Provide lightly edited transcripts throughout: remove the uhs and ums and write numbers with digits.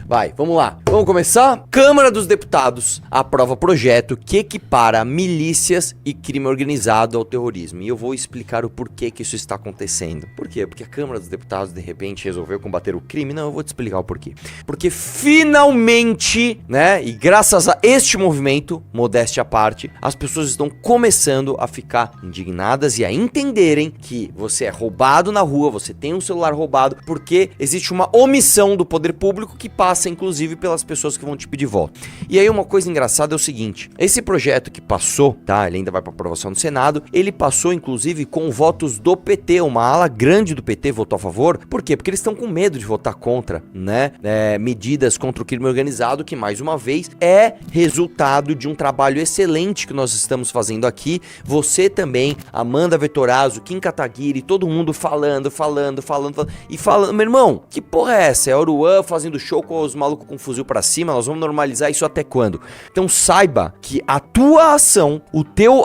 Vai, vamos lá. Vamos começar? Câmara dos Deputados aprova projeto que equipara milícias e crime organizado ao terrorismo. E eu vou explicar o porquê que isso está acontecendo. Por quê? Porque a Câmara dos Deputados, de repente, resolveu combater o crime? Não, eu vou te explicar o porquê. Porque finalmente, né, e graças a este movimento, modéstia à parte, as pessoas estão começando a ficar indignadas e a entenderem que você é roubado na rua, você tem um celular roubado, porque existe uma omissão do poder público que passa, inclusive, pelas pessoas que vão te pedir volta. E aí uma coisa engraçada é o seguinte, esse projeto que passou, tá, ele ainda vai para aprovação no Senado, ele passou, inclusive, com votos do PT, uma ala grande do PT votou a favor. Por quê? Porque eles estão com medo de votar contra, né, medidas contra o crime organizado, que, mais uma vez, é resultado de um trabalho excelente que nós estamos fazendo aqui. Você também, Amanda Vettorazzo, Kim Kataguiri, todo mundo falando, e falando, meu irmão, que porra é essa? É a Oruan fazendo show com os malucos com fuzil pra cima? Nós vamos normalizar isso até quando? Então saiba que a tua ação,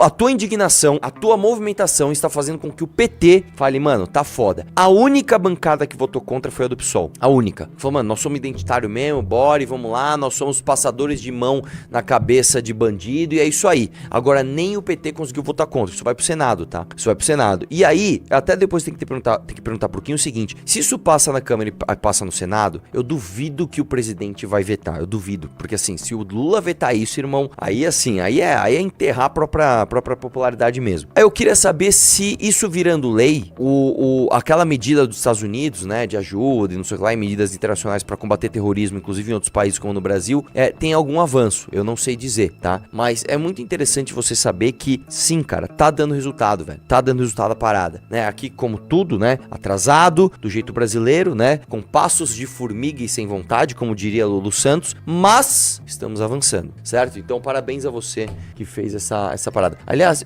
a tua indignação, a tua movimentação está fazendo com que o PT fale, mano, tá foda. A única bancada que votou contra foi a do PSOL. A única. Falou, mano, nós somos identitário mesmo, bora, vamos lá, nós somos passadores de mão na cabeça de bandido e é isso aí. Agora nem o PT conseguiu votar contra. Isso vai pro Senado, tá? Isso vai pro Senado. E aí, até depois tem que perguntar por quem o seguinte, se isso passa na Câmara e passa no Senado, eu duvido que o presidente vai vetar. Eu duvido. Porque assim, se o Lula vetar isso, irmão, aí assim, aí é enterrar a própria popularidade mesmo. Aí eu queria saber se isso virando lei, aquela medida dos Estados Unidos, né, de ajuda e não sei o que lá, e medidas internacionais pra combater terrorismo, inclusive em outros países como no Brasil, tem algum avanço. Eu não sei dizer, tá? Mas é muito interessante você saber que, sim, cara, tá dando resultado, velho. Tá dando resultado a parada, né? Aqui, como tudo, né, atrasado, do jeito brasileiro, né, com passos de formiga e sem vontade, como diria Lulu Santos, mas estamos avançando, certo? Então, parabéns a você que fez essa parada. Aliás,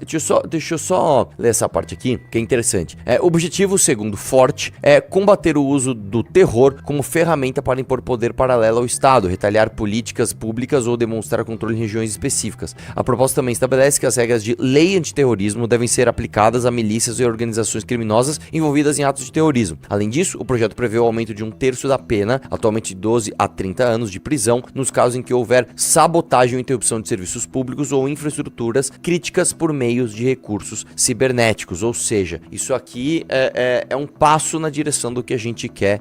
deixa eu só ler essa parte aqui, que é interessante. O objetivo, segundo Forte, é combater o uso do terror como ferramenta para impor poder paralelo ao Estado, retaliar políticas públicas ou demonstrar controle em regiões específicas. A proposta também estabelece que as regras de lei antiterrorismo devem ser aplicadas a milícias e organizações criminosas envolvidas em atos de terrorismo. Além disso, o projeto prevê o aumento de 1/3 da pena, atualmente de 12 a 30 anos de prisão, nos casos em que houver sabotagem ou interrupção de serviços públicos ou infraestruturas críticas por meios de recursos cibernéticos. Ou seja, isso aqui é um passo na direção do que a gente quer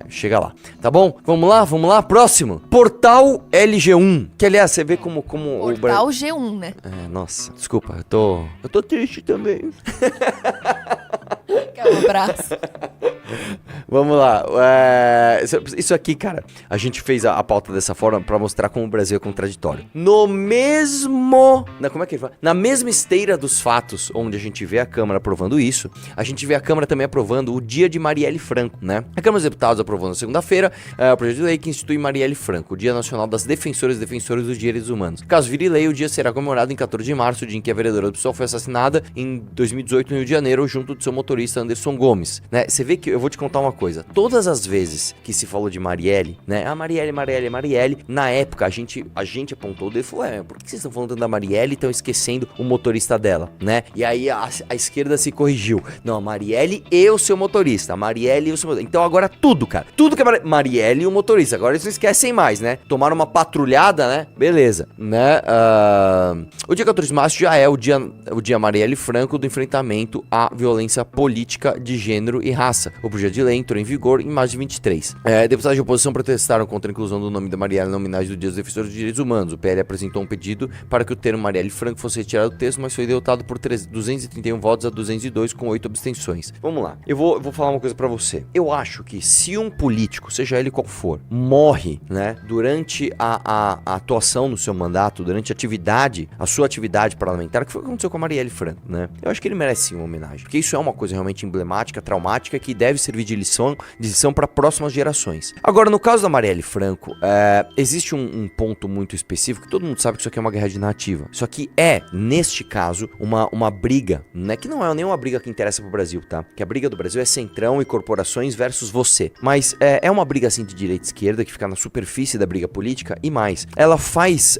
chegar lá. Tá bom? Vamos lá? Próximo. Portal LG1. Que, aliás, você vê como Portal G1, né? Nossa, desculpa, eu tô triste também. Quer um abraço? Vamos lá. Isso aqui, cara, a gente fez a pauta dessa forma pra mostrar como o Brasil é contraditório. Como é que ele fala? Na mesma esteira dos fatos, onde a gente vê a Câmara aprovando isso, a gente vê a Câmara também aprovando o Dia de Marielle Franco, né? A Câmara dos Deputados aprovou na segunda-feira o projeto de lei que institui Marielle Franco, o Dia Nacional das Defensoras e Defensores dos Direitos Humanos. Caso vire lei, o dia será comemorado em 14 de março, o dia em que a vereadora do PSOL foi assassinada em 2018 no Rio de Janeiro, junto de seu motorista Anderson Gomes, né? Você vê que eu vou te contar uma coisa. Todas as vezes que se falou de Marielle, né? Marielle, na época a gente apontou o dedo e falou, por que vocês estão falando da Marielle e estão esquecendo o motorista dela, né? E aí a esquerda se corrigiu. Não, a Marielle e o seu motorista. Então agora tudo, cara. Tudo que é Marielle e o motorista. Agora eles não esquecem mais, né? Tomaram uma patrulhada, né? Beleza, né? O dia 14 de março já é o dia Marielle Franco do enfrentamento à violência política de gênero e raça. O projeto de lei entrou em vigor em março de 23. Deputados de oposição protestaram contra a inclusão do nome da Marielle na homenagem do Dia dos Defensores dos Direitos Humanos. O PL apresentou um pedido para que o termo Marielle Franco fosse retirado do texto, mas foi derrotado por 231 votos a 202 com 8 abstenções. Vamos lá. Eu vou falar uma coisa pra você. Eu acho que se um político, seja ele qual for, morre, né, durante a atuação no seu mandato, durante a sua atividade parlamentar, que foi o que aconteceu com a Marielle Franco, né? Eu acho que ele merece uma homenagem, porque isso é uma coisa realmente emblemática, traumática, que deve servir de lição para próximas gerações. Agora, no caso da Marielle Franco, existe um ponto muito específico, que todo mundo sabe que isso aqui é uma guerra de narrativa. Isso aqui é, neste caso, uma briga, né? Que não é nenhuma briga que interessa pro Brasil, tá? Que a briga do Brasil é centrão e corporações versus você. Mas é uma briga assim de direita e esquerda, que fica na superfície da briga política, e mais, ela faz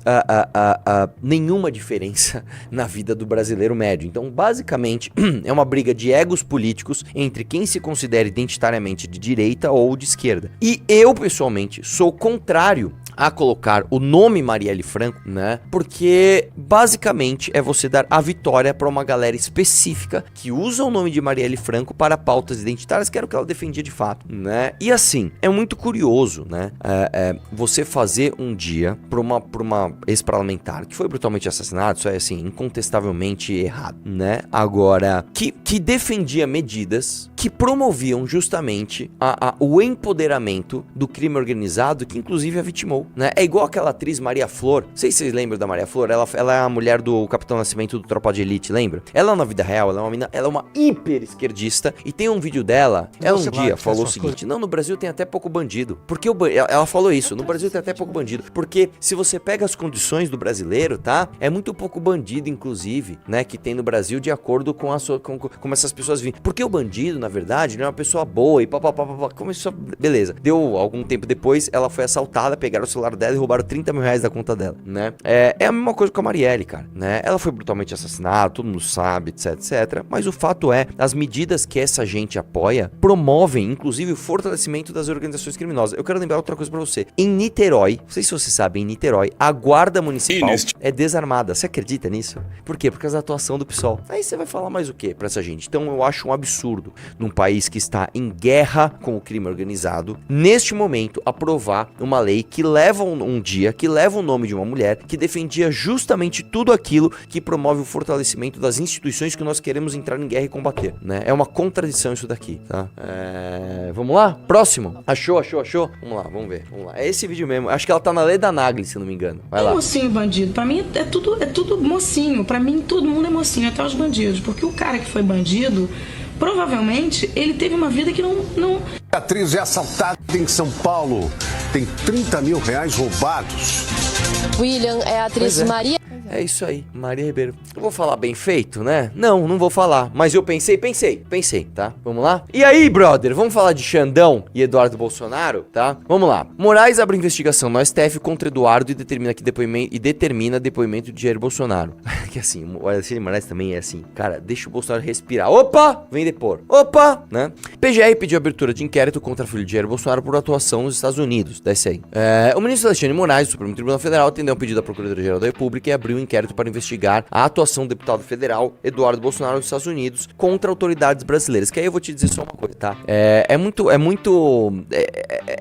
nenhuma diferença na vida do brasileiro médio. Então, basicamente, é uma briga de egos políticos entre quem se considera mulher identitariamente de direita ou de esquerda. E eu, pessoalmente, sou contrário a colocar o nome Marielle Franco, né? Porque basicamente é você dar a vitória para uma galera específica que usa o nome de Marielle Franco para pautas identitárias, que era o que ela defendia de fato, né? E assim, é muito curioso, né? Você fazer um dia por uma ex-parlamentar que foi brutalmente assassinada, isso é assim, incontestavelmente errado, né? Agora, que defendia medidas que promoviam justamente o empoderamento do crime organizado, que inclusive a vitimou, né? É igual aquela atriz Maria Flor, não sei se vocês lembram da Maria Flor, ela é a mulher do Capitão Nascimento do Tropa de Elite, lembra? Ela na vida real, ela é uma hiper esquerdista, e tem um vídeo dela, ela um dia falou o seguinte, não, no Brasil tem até pouco bandido, porque ela falou isso, no Brasil tem até pouco bandido, porque se você pega as condições do brasileiro, tá? É muito pouco bandido, inclusive, né, que tem no Brasil de acordo com como essas pessoas vivem, porque o bandido, na verdade, ele é uma pessoa boa e papapá, começou, beleza, deu algum tempo depois, ela foi assaltada, pegaram o celular dela e roubaram 30 mil reais da conta dela, né? É a mesma coisa com a Marielle, cara, né? Ela foi brutalmente assassinada, todo mundo sabe, etc, mas o fato é, as medidas que essa gente apoia promovem, inclusive, o fortalecimento das organizações criminosas. Eu quero lembrar outra coisa pra você. Em Niterói, não sei se você sabe, em Niterói, a guarda municipal é desarmada. Você acredita nisso? Por quê? Por causa da atuação do PSOL. Aí você vai falar mais o quê pra essa gente? Então eu acho um absurdo, num país que está em guerra com o crime organizado, neste momento, aprovar uma lei que leva que leva o nome de uma mulher que defendia justamente tudo aquilo que promove o fortalecimento das instituições que nós queremos entrar em guerra e combater, né? É uma contradição isso daqui, tá? Vamos lá? Próximo. Achou? Vamos lá, vamos ver. Vamos lá. É esse vídeo mesmo. Acho que ela tá na Leda Nagli, se não me engano. Vai lá. Mocinho bandido. Pra mim é tudo mocinho. Pra mim todo mundo é mocinho, até os bandidos. Porque o cara que foi bandido, provavelmente, ele teve uma vida que não... A atriz é assaltada em São Paulo. Tem 30 mil reais roubados. William é a atriz Maria... É isso aí, Maria Ribeiro. Eu vou falar bem feito, né? Não vou falar. Mas eu pensei, tá? Vamos lá? E aí, brother? Vamos falar de Xandão e Eduardo Bolsonaro, tá? Vamos lá. Moraes abre investigação no STF contra Eduardo e determina depoimento de Jair Bolsonaro. Que assim, o Alexandre Moraes também é assim. Cara, deixa o Bolsonaro respirar. Opa! Vem depor. Opa! Né? PGR pediu abertura de inquérito contra filho de Jair Bolsonaro por atuação nos Estados Unidos. Desce aí. O ministro Alexandre Moraes, do Supremo Tribunal Federal, atendeu um pedido da Procuradoria-Geral da República e abriu um inquérito para investigar a atuação do deputado federal Eduardo Bolsonaro nos Estados Unidos contra autoridades brasileiras. Que aí eu vou te dizer só uma coisa, tá? É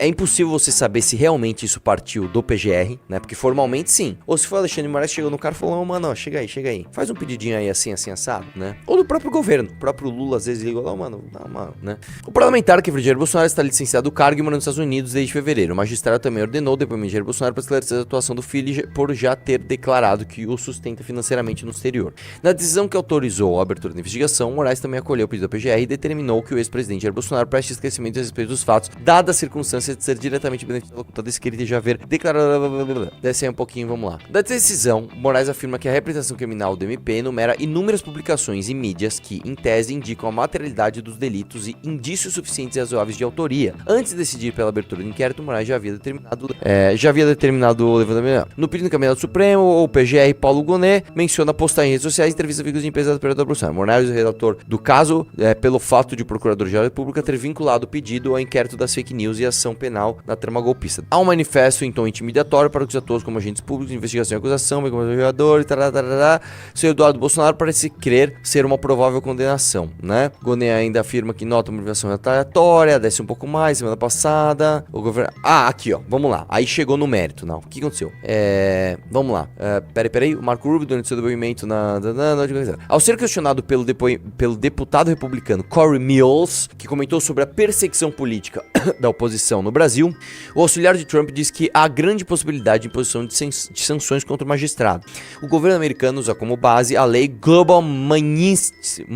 impossível você saber se realmente isso partiu do PGR, né? Porque formalmente sim. Ou se foi o Alexandre de Moraes chegou no cara e falou, mano, ó, chega aí. Faz um pedidinho aí assim, assado, né? Ou do próprio governo. O próprio Lula às vezes ligou lá, mano, dá uma, né? O parlamentar que Jair Bolsonaro está licenciado do cargo e mora nos Estados Unidos desde fevereiro. O magistrado também ordenou o depoimento de Jair Bolsonaro para esclarecer a atuação do filho por já ter declarado que o sustenta financeiramente no exterior. Na decisão que autorizou a abertura da investigação, Moraes também acolheu o pedido da PGR e determinou que o ex-presidente Jair Bolsonaro preste esclarecimento a respeito dos fatos, dada a circunstância de ser diretamente beneficiado da locutada escrita e já haver declarado... Desce aí um pouquinho, vamos lá. Da decisão, Moraes afirma que a representação criminal do MP enumera inúmeras publicações e mídias que, em tese, indicam a materialidade dos delitos e indícios suficientes e razoáveis de autoria. Antes de decidir pela abertura do inquérito, Moraes já havia determinado o levantamento. No pedido encaminhado ao Supremo, o PGR Paulo Gonet menciona postar em redes sociais entrevista a veículos de empresa da Pedro Bolsonaro. Moraes, o relator do caso, pelo fato de o Procurador-Geral da República ter vinculado o pedido ao inquérito das fake news e ação penal na trama golpista. Há um manifesto em tom intimidatório para os atores como agentes públicos, investigação e acusação, bem como jogador e tarará. Seu Eduardo Bolsonaro parece crer ser uma provável condenação, né? Gonet ainda afirma que nota uma motivação retaliatória, desce um pouco mais, semana passada, o governo... aqui, ó, vamos lá. Aí chegou no mérito, não. O que aconteceu? Vamos lá. Peraí, o Marco Rubio, durante seu depoimento ao ser questionado pelo deputado republicano Corey Mills, que comentou sobre a perseguição política da oposição no Brasil, o auxiliar de Trump diz que há grande possibilidade de imposição de sanções contra o magistrado. O governo americano usa como base a lei Global Magnitsky,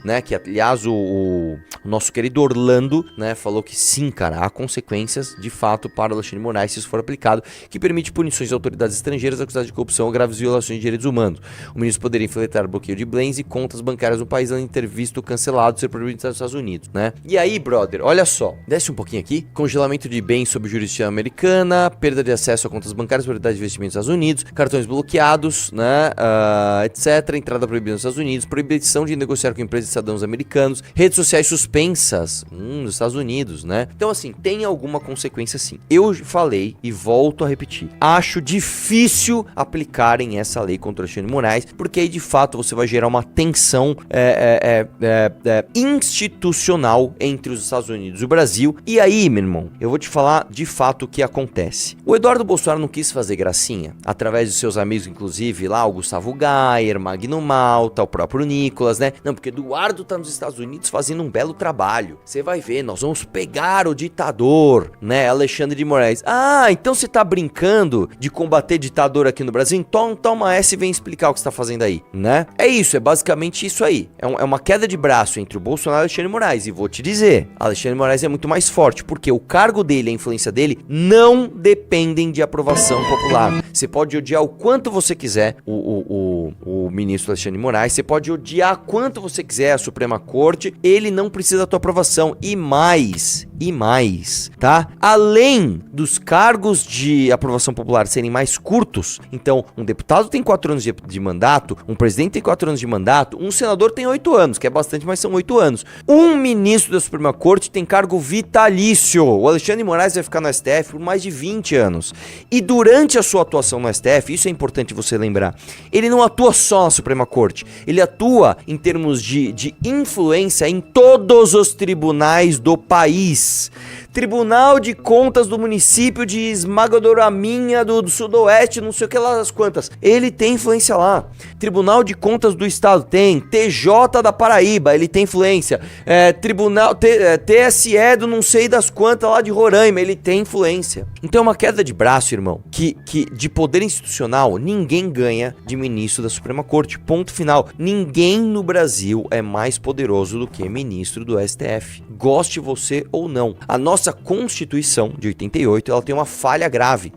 né, que aliás o nosso querido Orlando, né, falou que sim, cara, há consequências de fato para o Alexandre de Moraes se isso for aplicado, que permite punições de autoridades estrangeiras acusadas de corrupção ou graves violações de direitos humanos. O ministro poderia enfrentar bloqueio de bens e contas bancárias no país, além de ter visto cancelado ser proibido nos Estados Unidos, né? E aí, brother, olha só, desce um pouquinho aqui, congelamento de bens sob jurisdição americana, perda de acesso a contas bancárias, prioridade de investimentos nos Estados Unidos, cartões bloqueados, né, etc, entrada proibida nos Estados Unidos, proibição de negociar com empresas de cidadãos americanos, redes sociais suspensas nos Estados Unidos, né? Então, assim, tem alguma consequência sim. Eu falei e volto a repetir, acho difícil aplicarem essa lei contra o Alexandre de Moraes, porque aí de fato você vai gerar uma tensão institucional entre os Estados Unidos e o Brasil. E aí, meu irmão, eu vou te falar de fato o que acontece. O Eduardo Bolsonaro não quis fazer gracinha, através de seus amigos, inclusive lá o Gustavo Gayer, Magno Malta, o próprio Nicolas, né? Não, porque Eduardo tá nos Estados Unidos fazendo um belo trabalho. Você vai ver, nós vamos pegar o ditador, né? Alexandre de Moraes. Ah, então você tá brincando de combater ditador aqui no Brasil? Então toma essa e vem explicar o que você tá fazendo aí, né? É isso, é basicamente isso aí. É uma queda de braço entre o Bolsonaro e o Alexandre de Moraes. E vou te dizer, Alexandre de Moraes é muito mais forte, porque o cargo dele, a influência dele, não dependem de aprovação popular. Você pode odiar o quanto você quiser o ministro Alexandre de Moraes, você pode odiar quanto você quiser a Suprema Corte, ele não precisa da tua aprovação. E mais, tá? Além dos cargos de aprovação popular serem mais curtos, então um deputado tem 4 anos de mandato, um presidente tem 4 anos de mandato, um senador tem 8 anos, que é bastante, mas são 8 anos. Um ministro da Suprema Corte tem cargo vitalício. O Alexandre de Moraes vai ficar no STF por mais de 20 anos. E durante a sua atuação no STF, isso é importante você lembrar, ele não atua só na Suprema Corte, ele atua em termos de influência em todos os tribunais do país. Tribunal de Contas do município de Esmagadora-Minha do Sudoeste, não sei o que lá das quantas. Ele tem influência lá. Tribunal de Contas do Estado tem. TJ da Paraíba, ele tem influência. Tribunal TSE do não sei das quantas lá de Roraima, ele tem influência. Então é uma queda de braço, irmão, que de poder institucional ninguém ganha de ministro da Suprema Corte. Ponto final. Ninguém no Brasil é mais poderoso do que ministro do STF. Goste você ou não. A nossa Constituição de 88, ela tem uma falha grave.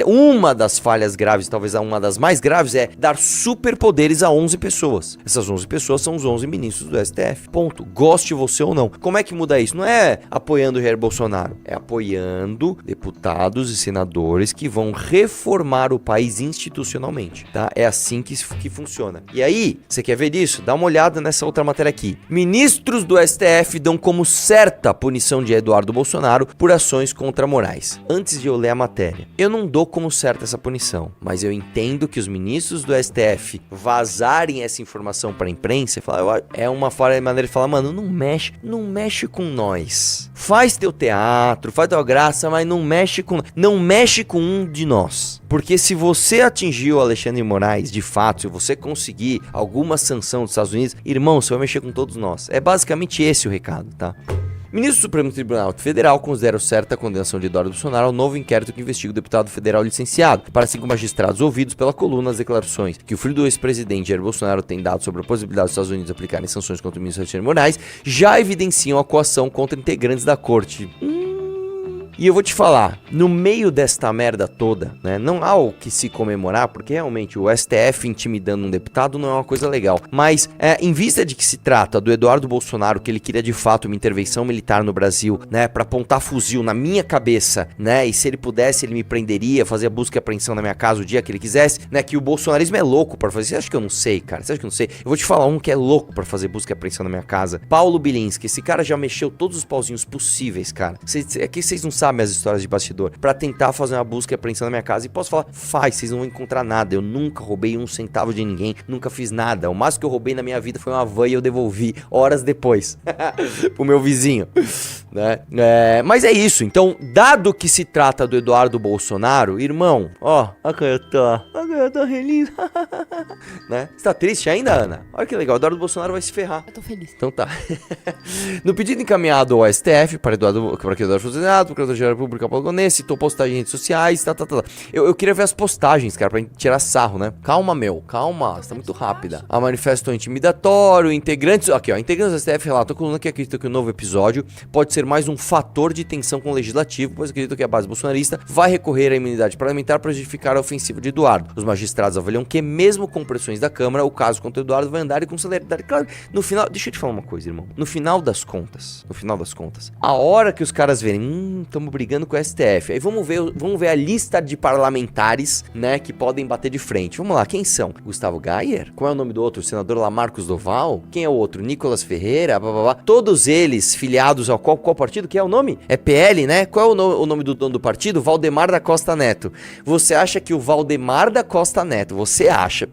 Uma das falhas graves, talvez uma das mais graves, é dar superpoderes a 11 pessoas. Essas 11 pessoas são os 11 ministros do STF. Ponto. Goste você ou não. Como é que muda isso? Não é apoiando o Jair Bolsonaro, é apoiando deputados e senadores que vão reformar o país institucionalmente, tá? É assim que funciona. E aí, você quer ver disso? Dá uma olhada nessa outra matéria aqui. Ministros do STF dão como certa a punição de Eduardo Bolsonaro por ações contra Moraes. Antes de eu ler a matéria, eu não dou como certa essa punição, mas eu entendo que os ministros do STF vazarem essa informação para a imprensa e falar, é uma maneira de falar, mano, não mexe com nós. Faz teu teatro, faz tua graça, mas não mexe com um de nós. Porque se você atingir o Alexandre de Moraes, de fato, se você conseguir alguma sanção dos Estados Unidos, irmão, você vai mexer com todos nós. É basicamente esse o recado, tá? Ministro do Supremo Tribunal Federal considera certa a condenação de Eduardo Bolsonaro ao novo inquérito que investiga o deputado federal licenciado. Para 5 magistrados ouvidos pela coluna, as declarações que o filho do ex-presidente Jair Bolsonaro tem dado sobre a possibilidade dos Estados Unidos aplicarem sanções contra o ministro Alexandre de Moraes já evidenciam a coação contra integrantes da corte. E eu vou te falar, no meio desta merda toda, né, não há o que se comemorar, porque realmente o STF intimidando um deputado não é uma coisa legal. Mas, em vista de que se trata do Eduardo Bolsonaro, que ele queria de fato uma intervenção militar no Brasil, né, pra apontar fuzil na minha cabeça, né, e se ele pudesse, ele me prenderia, fazia busca e apreensão na minha casa o dia que ele quisesse, né, que o bolsonarismo é louco pra fazer. Você acha que eu não sei, cara? Você acha que eu não sei? Eu vou te falar um que é louco pra fazer busca e apreensão na minha casa. Paulo Bilinski, esse cara já mexeu todos os pauzinhos possíveis, cara. Aqui vocês não sabem as histórias de bastidor, pra tentar fazer uma busca e apreensão na minha casa. E posso falar, vocês não vão encontrar nada. Eu nunca roubei um centavo de ninguém, nunca fiz nada. O máximo que eu roubei na minha vida foi uma van e eu devolvi horas depois pro meu vizinho, né? Mas é isso. Então, dado que se trata do Eduardo Bolsonaro, irmão, ó, eu tô feliz. Né? Você tá triste ainda, Ana? Olha que legal, o Eduardo Bolsonaro vai se ferrar. Eu tô feliz. Então tá. No pedido encaminhado ao STF para que Eduardo fosse Senado, Procurador-Geral da República Paulo Gonet citou postagens em redes sociais, Eu queria ver as postagens, cara, pra tirar sarro, né? Calma, você tá muito rápida. A manifesto intimidatório, integrantes do STF relatam a coluna que acredita que o novo episódio pode ser mais um fator de tensão com o legislativo, pois acredito que a base bolsonarista vai recorrer à imunidade parlamentar para justificar a ofensiva de Eduardo. Os magistrados avaliam que, mesmo com pressões da Câmara, o caso contra Eduardo vai andar e com celeridade. Claro, no final, deixa eu te falar uma coisa, irmão. No final das contas, a hora que os caras verem, estamos brigando com o STF, aí vamos ver a lista de parlamentares, né, que podem bater de frente. Vamos lá, quem são? Gustavo Gayer? Qual é o nome do outro? O senador lá, Marcos Doval? Quem é o outro? Nicolas Ferreira? Blá, blá, blá. Todos eles filiados ao qual partido? Que é o nome? É PL, né? Qual é o nome do dono do partido? Valdemar da Costa Neto. Você acha que o Valdemar da Costa Neto, você acha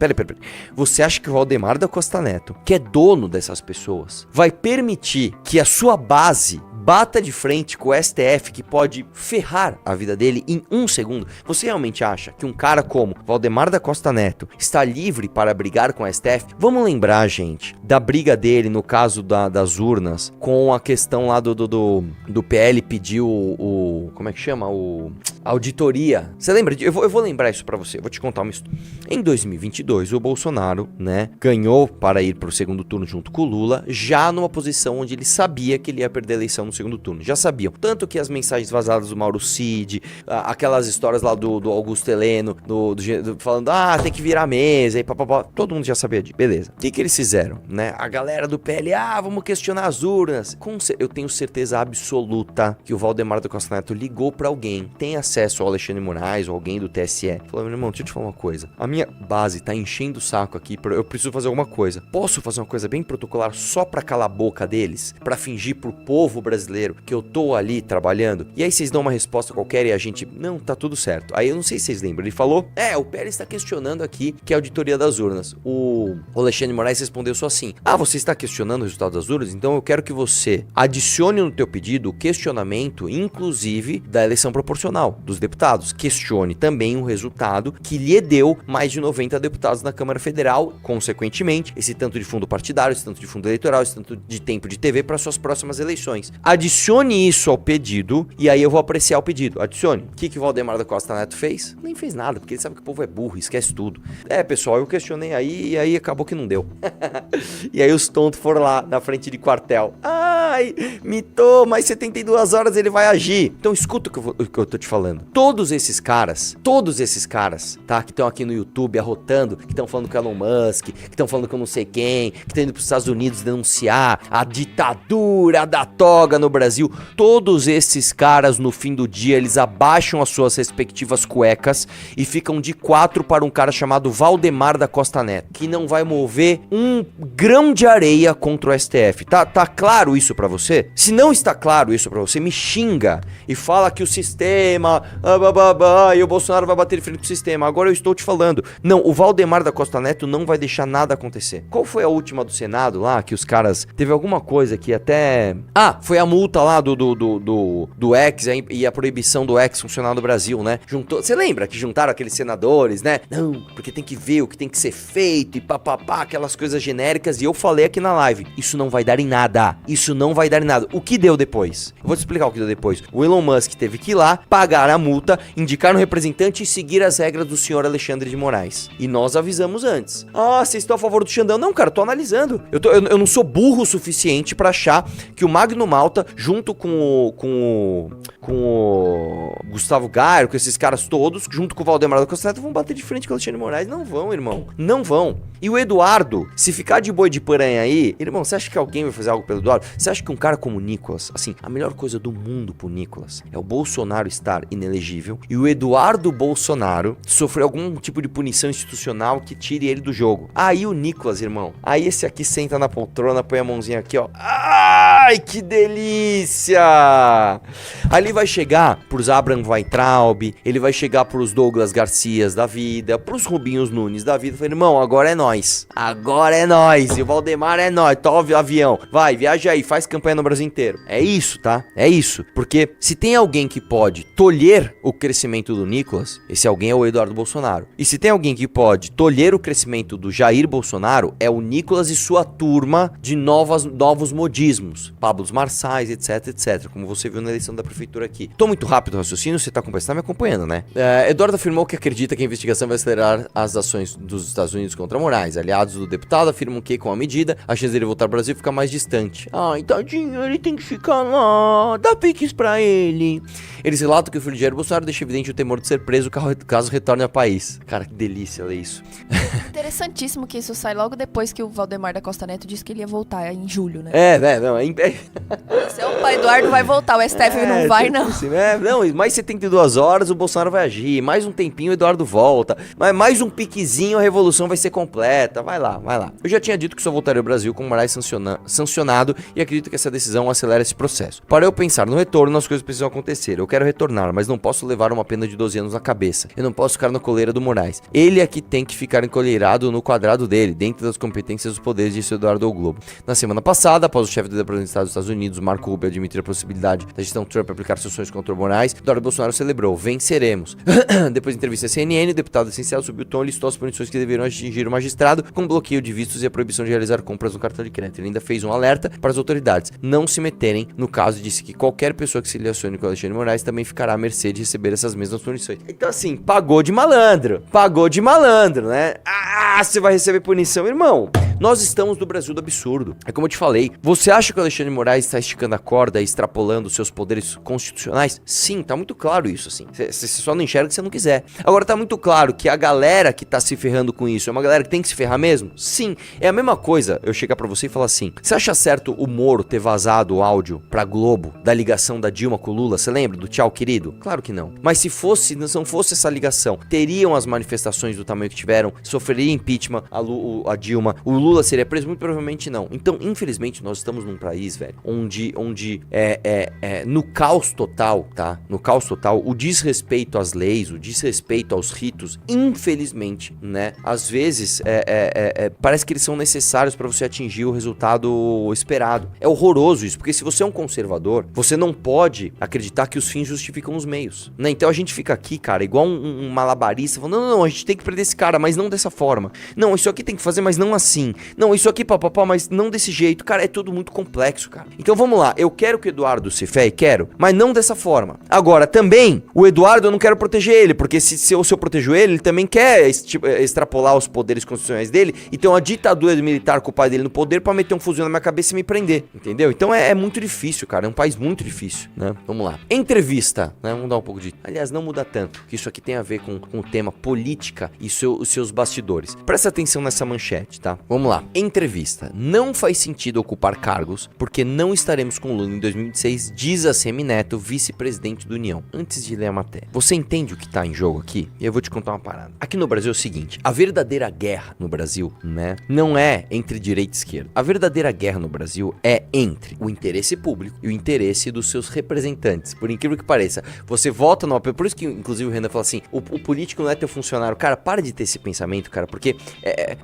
que o Valdemar da Costa Neto, que é dono dessas pessoas, vai permitir que a sua base bata de frente com o STF, que pode ferrar a vida dele em um segundo? Você realmente acha que um cara como Valdemar da Costa Neto está livre para brigar com o STF? Vamos lembrar, gente, da briga dele no caso das urnas, com a questão lá do PL pediu como é que chama? A auditoria. Você lembra? Eu vou lembrar isso pra você, vou te contar uma história. Em 2022, o Bolsonaro, né, ganhou para ir pro segundo turno junto com o Lula, já numa posição onde ele sabia que ele ia perder a eleição no segundo turno. Já sabiam. Tanto que as mensagens vazadas do Mauro Cid, aquelas histórias lá do Augusto Heleno, falando, tem que virar a mesa, e papapá. Todo mundo já sabia disso. Beleza. O que eles fizeram, né? A galera do PL, vamos questionar as urnas. Eu tenho certeza absoluta que o Valdemar da Costa Neto ligou pra alguém, tem acesso ao Alexandre de Moraes ou alguém do TSE. Falou, meu irmão, deixa eu te falar uma coisa. A minha base tá enchendo o saco aqui, eu preciso fazer alguma coisa. Posso fazer uma coisa bem protocolar só pra calar a boca deles? Pra fingir pro povo brasileiro que eu tô ali trabalhando? E aí vocês dão uma resposta qualquer e a gente, não, tá tudo certo. Aí eu não sei se vocês lembram, ele falou, o PL está questionando aqui que é a auditoria das urnas. O Alexandre de Moraes respondeu só assim, você está questionando o resultado das urnas? Então eu quero que você adicione no teu pedido o questionamento, inclusive, da eleição proporcional dos deputados. Questione também o resultado que lhe deu mais de 90 deputados na Câmara Federal, consequentemente, esse tanto de fundo partidário, esse tanto de fundo eleitoral, esse tanto de tempo de TV para suas próximas eleições. Adicione isso ao pedido e aí eu vou apreciar o pedido. Adicione. O que o Valdemar da Costa Neto fez? Nem fez nada, porque ele sabe que o povo é burro, esquece tudo. Pessoal, eu questionei aí e aí acabou que não deu. E aí os tontos foram lá na frente de quartel. Mitou, mas 72 horas ele vai agir. Então escuta o que eu tô te falando. Todos esses caras, tá, que estão aqui no YouTube arrotando, que estão falando com Elon Musk, que estão falando com não sei quem, que estão indo pros Estados Unidos denunciar a ditadura da toga no Brasil, todos esses caras, no fim do dia, eles abaixam as suas respectivas cuecas e ficam de 4 para um cara chamado Valdemar da Costa Neto, que não vai mover um grão de areia contra o STF. Tá claro isso pra você? Se não está claro isso pra você, me xinga e fala que o sistema, e o Bolsonaro vai bater de frente com o sistema. Agora eu estou te falando, não, o Valdemar da Costa Neto não vai deixar nada acontecer. Qual foi a última do Senado lá, que os caras, teve alguma coisa que até... foi a multa lá do X e a proibição do X funcionar no Brasil, né? Você lembra que juntaram aqueles senadores, né? Não, porque tem que ver o que tem que ser feito e papapá, aquelas coisas genéricas. E eu falei aqui na live, isso não vai dar em nada. Isso não vai dar em nada. O que deu depois? Eu vou te explicar o que deu depois. O Elon Musk teve que ir lá, pagar a multa, indicar um representante e seguir as regras do senhor Alexandre de Moraes. E nós avisamos antes. Vocês estão a favor do Xandão? Não, cara, tô analisando. Eu não sou burro o suficiente pra achar que o Magno Malta, junto com o Gustavo Gayer, com esses caras todos, junto com o Valdemar da Costa Neto, vão bater de frente com o Alexandre de Moraes. Não vão, irmão. Não vão. E o Eduardo, se ficar de boi de piranha aí, irmão, você acha que alguém vai fazer algo pelo Eduardo? Você acha que um cara como o Nicolas, assim, a melhor coisa do mundo pro Nicolas é o Bolsonaro estar inelegível e o Eduardo Bolsonaro sofrer algum tipo de punição institucional que tire ele do jogo. Aí o Nicolas, irmão, aí esse aqui senta na poltrona, põe a mãozinha aqui, ó. Ai, que delícia! Aí ele vai chegar pros Abraham Weintraub, ele vai chegar pros Douglas Garcias da vida, pros Rubinhos Nunes da vida. Falei, irmão, agora é nóis. Agora é nóis. E o Valdemar é nóis. Toma o avião. Vai, viaja aí, faz campanha no Brasil inteiro. É isso, tá? É isso. Porque se tem alguém que pode tolher o crescimento do Nicolas, esse alguém é o Eduardo Bolsonaro. E se tem alguém que pode tolher o crescimento do Jair Bolsonaro, é o Nicolas e sua turma de novos modismos. Pablos Marçais, etc, etc, como você viu na eleição da prefeitura aqui. Tô muito rápido o raciocínio, você tá me acompanhando, né? Eduardo afirmou que acredita que a investigação vai acelerar as ações dos Estados Unidos contra Moraes. Aliados do deputado afirmam que, com a medida, a chance dele voltar ao Brasil fica mais distante. Ai, tadinho, ele tem que ficar lá, dá piques pra ele. Eles relatam que o filho de Jair Bolsonaro deixa evidente o temor de ser preso caso retorne ao país. Cara, que delícia ler isso. Interessantíssimo que isso sai logo depois que o Valdemar da Costa Neto disse que ele ia voltar em julho, né? Seu pai Eduardo vai voltar, o STF não vai, não. Mais 72 horas o Bolsonaro vai agir, mais um tempinho o Eduardo volta, mais um piquezinho a revolução vai ser completa, vai lá. Eu já tinha dito que só voltaria ao Brasil com o Moraes sancionado e acredito que essa decisão acelera esse processo. Para eu pensar no retorno, as coisas precisam acontecer. Eu quero retornar, mas não posso levar uma pena de 12 anos na cabeça. Eu não posso ficar na coleira do Moraes. Ele aqui tem que ficar encolheirado no quadrado dele, dentro das competências dos poderes, disse Eduardo ao Globo. Na semana passada, após o chefe do Departamento de Estado dos Estados Unidos, Marco Rubio, admitir a possibilidade da gestão Trump aplicar sanções contra o Moraes, Eduardo Bolsonaro celebrou: venceremos. Depois de entrevista à CNN, o deputado essencial subiu o tom e listou as punições que deveriam atingir o magistrado, com bloqueio de vistos e a proibição de realizar compras no cartão de crédito. Ele ainda fez um alerta para as autoridades não se meterem no caso e disse que qualquer pessoa que se relacione com o Alexandre de Moraes também ficará à mercê de receber essas mesmas punições. Então assim, pagou de malandro, né? Você vai receber punição, irmão. Nós estamos no Brasil do absurdo. É como eu te falei, você acha que o Alexandre de Moraes está esticando a corda e extrapolando seus poderes constitucionais? Sim, tá muito claro isso, assim. Você só não enxerga se você não quiser. Agora, tá muito claro que a galera que tá se ferrando com isso é uma galera que tem que se ferrar mesmo? Sim. É a mesma coisa eu chegar pra você e falar assim: você acha certo o Moro ter vazado o áudio pra Globo da ligação da Dilma com o Lula? Você lembra do tchau, querido? Claro que não. Mas se não fosse essa ligação, teriam as manifestações do tamanho que tiveram? Sofreria impeachment a Dilma? O Lula seria preso? Muito provavelmente não. Então, infelizmente, nós estamos num país, velho, onde no caos total, tá? No caos total, o desrespeito às leis, o desrespeito aos ritos, infelizmente, né? Às vezes, parece que eles são necessários para você atingir o resultado esperado. É horroroso isso, porque se você é um conservador, você não pode acreditar que os fins justificam os meios, né? Então a gente fica aqui, cara, igual um malabarista, falando, não, a gente tem que prender esse cara, mas não dessa forma. Não, isso aqui tem que fazer, mas não assim. Não, isso aqui, papapá, mas não desse jeito. Cara, é tudo muito complexo, cara. Então vamos lá, eu quero que o Eduardo se ferre, quero, mas não dessa forma. Agora, também, o Eduardo eu não quero proteger ele, porque se eu protejo ele também quer extrapolar os poderes constitucionais dele e ter uma ditadura militar com o pai dele no poder pra meter um fuzil na minha cabeça e me prender, entendeu? Então é muito difícil, cara, é um país muito difícil, né? Vamos lá. Entrevista, né? Vamos dar um pouco de... Aliás, não muda tanto, que isso aqui tem a ver com o tema política e os seus bastidores. Presta atenção nessa manchete, tá? Vamos lá. Entrevista. Não faz sentido ocupar cargos porque não estaremos com Lula em 2026, diz a Semineto, vice-presidente da União. Antes de ler a matéria, você entende o que tá em jogo aqui? E eu vou te contar uma parada. Aqui no Brasil é o seguinte, a verdadeira guerra no Brasil, né, não é entre direita e esquerda. A verdadeira guerra no Brasil é entre o interesse público e o interesse dos seus representantes. Por incrível que pareça, você vota no... Por isso que, inclusive, o Renan fala assim, o político não é teu funcionário. Cara, para de ter esse pensamento, cara, porque...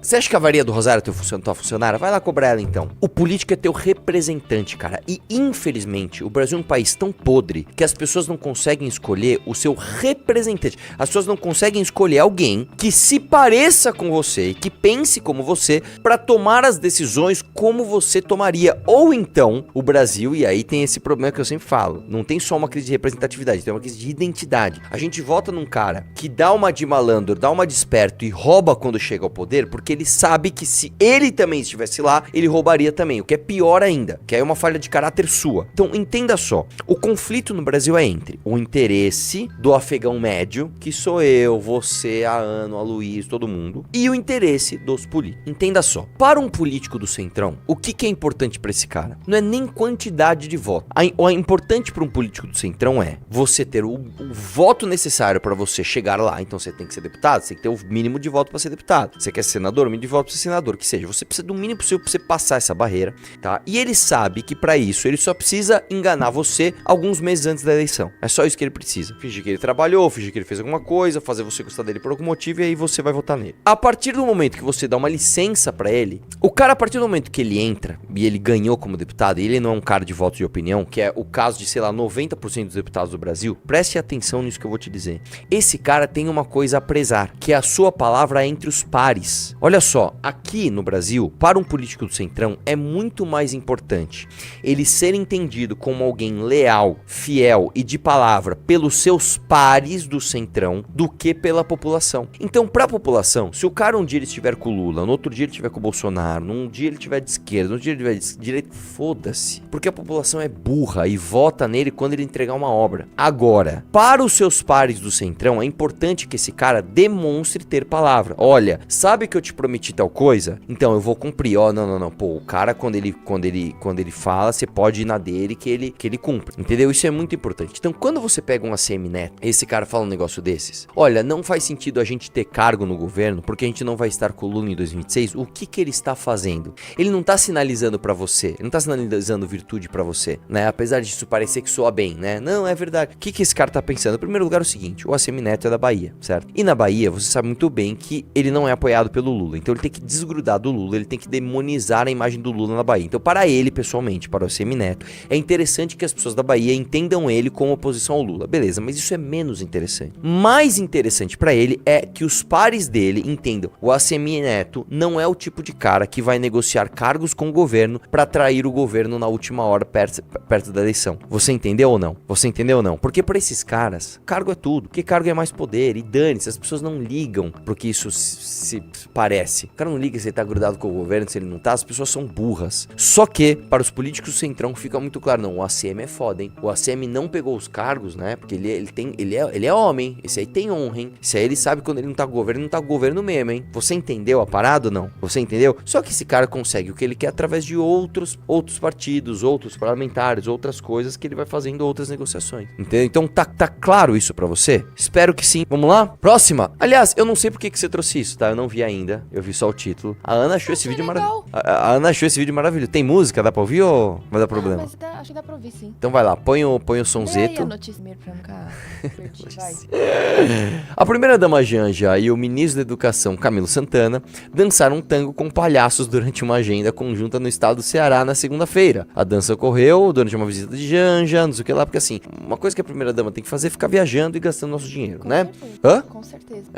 você acha que a Maria do Rosário é tua funcionária? Vai lá cobrar ela, então. O político é teu representante, cara. E, infelizmente, o Brasil é um país tão podre que as pessoas não conseguem escolher o seu representante. As pessoas não conseguem escolher alguém que se pareça com você e que pense como você pra tomar as decisões como você tomaria. Ou então, o Brasil, e aí tem esse problema que eu sempre falo, não tem só uma crise de representatividade, tem uma crise de identidade. A gente vota num cara que dá uma de malandro, dá uma de esperto e rouba quando chega ao poder, porque ele sabe que se ele também estivesse lá, ele roubaria também, o que é pior ainda, que é uma falha de caráter sua. Então, entenda só, o conflito no Brasil é entre o interesse do afegão médio, que sou eu, você, a Ana, a Luiz, todo mundo, e o interesse dos políticos. Entenda só, para um político do Centrão, o que é importante pra esse cara? Não é nem quantidade de voto. O importante para um político do Centrão é você ter o voto necessário para você chegar lá. Então você tem que ser deputado, você tem que ter o mínimo de voto para ser deputado. Você quer ser senador, o mínimo de voto para ser senador, que seja. Você precisa do mínimo possível para você passar essa barreira, tá? E ele sabe que para isso ele só precisa enganar você alguns meses antes da eleição. É só isso que ele precisa. Fingir que ele trabalhou, fingir que ele fez alguma coisa, fazer você gostar dele por algum motivo e aí você vai votar nele. A partir do momento que você dá uma licença para ele, o cara, a partir do momento que ele entra e ele ganhou como deputado, e ele não é um cara de voto de opinião, que é o caso de, sei lá, 90% dos deputados do Brasil, preste atenção nisso que eu vou te dizer. Esse cara tem uma coisa a prezar, que é a sua palavra entre os pares. Olha só, aqui no Brasil, para um político do Centrão, é muito mais importante ele ser entendido como alguém leal, fiel e de palavra pelos seus pares do Centrão do que pela população. Então, pra população, se o cara um dia ele estiver com o Lula, no outro dia ele estiver com o Bolsonaro, num dia ele estiver de esquerda, no outro dia ele estiver de direita, foda-se. Porque a população é burra e vota nele quando ele entregar uma obra. Agora, para os seus pares do Centrão, é importante que esse cara demonstre ter palavra. Olha, sabe que eu te prometi tal coisa? Então eu vou cumprir. Ó, não. Pô, o cara quando ele fala, você pode ir na dele que ele cumpre. Entendeu? Isso é muito importante. Então, quando você pega um ACM Neto, esse cara fala um negócio desses, olha, não faz sentido a gente ter cargo no governo, porque a gente não vai estar com o Lula em 2026. O que ele está fazendo? Ele não tá sinalizando pra você, ele não tá sinalizando virtude pra você, né? Apesar disso parecer que soa bem, né? Não, é verdade. O que esse cara tá pensando? Em primeiro lugar, é o seguinte, o ACM Neto é da Bahia, certo? E na Bahia, você sabe muito bem que ele não é apoiado pelo Lula, então ele tem que desgrudar do Lula, ele tem que demonizar a imagem do Lula na Bahia. Então, para ele, pessoalmente, para o ACM Neto, é interessante que as pessoas da Bahia entendam ele como oposição ao Lula. Beleza, mas isso é menos interessante. Mais interessante pra ele é que os pares dele entendam. O ACM Neto não é o tipo de cara que vai negociar cargos com o governo pra atrair o governo na última hora perto da eleição. Você entendeu ou não? Você entendeu ou não? Porque pra esses caras, cargo é tudo. Porque cargo é mais poder. E dane-se, as pessoas não ligam pro que isso se parece. O cara não liga se ele tá grudado com o governo, se ele não tá. As pessoas são burras. Só que, para os políticos do Centrão, fica muito claro, não, o ACM é foda, hein? O ACM não pegou os cargos, né? Porque ele é homem. Esse aí tem honra, hein? Esse aí ele sabe quando ele não tá com o governo, não tá com o governo mesmo, hein? Você entendeu a parada ou não? Você entendeu? Só que esse cara consegue o que ele quer através de outros partidos, outros parlamentares, outras coisas que ele vai fazendo outras negociações. Entendeu? Então tá claro isso pra você? Espero que sim. Vamos lá? Próxima. Aliás, eu não sei por que você trouxe isso, tá? Eu não vi ainda. Eu vi só o título. A Ana achou esse vídeo maravilhoso. A Ana achou esse vídeo maravilhoso. Tem música? Dá pra ouvir ou vai dar problema? Mas acho que dá pra ouvir, sim. Então vai lá. Põe o sonzeto. A notícia primeiro pra nunca perder, vai. A primeira-dama Janja e o ministro da Educação, Camilo Santana, dançaram um tango com palhaços durante uma agenda conjunta no estado do Ceará na segunda-feira. A dança ocorreu durante uma visita de Janja, não sei o que lá, porque assim, uma coisa que a primeira-dama tem que fazer é ficar viajando e gastando nosso dinheiro, né? Hã? Com certeza.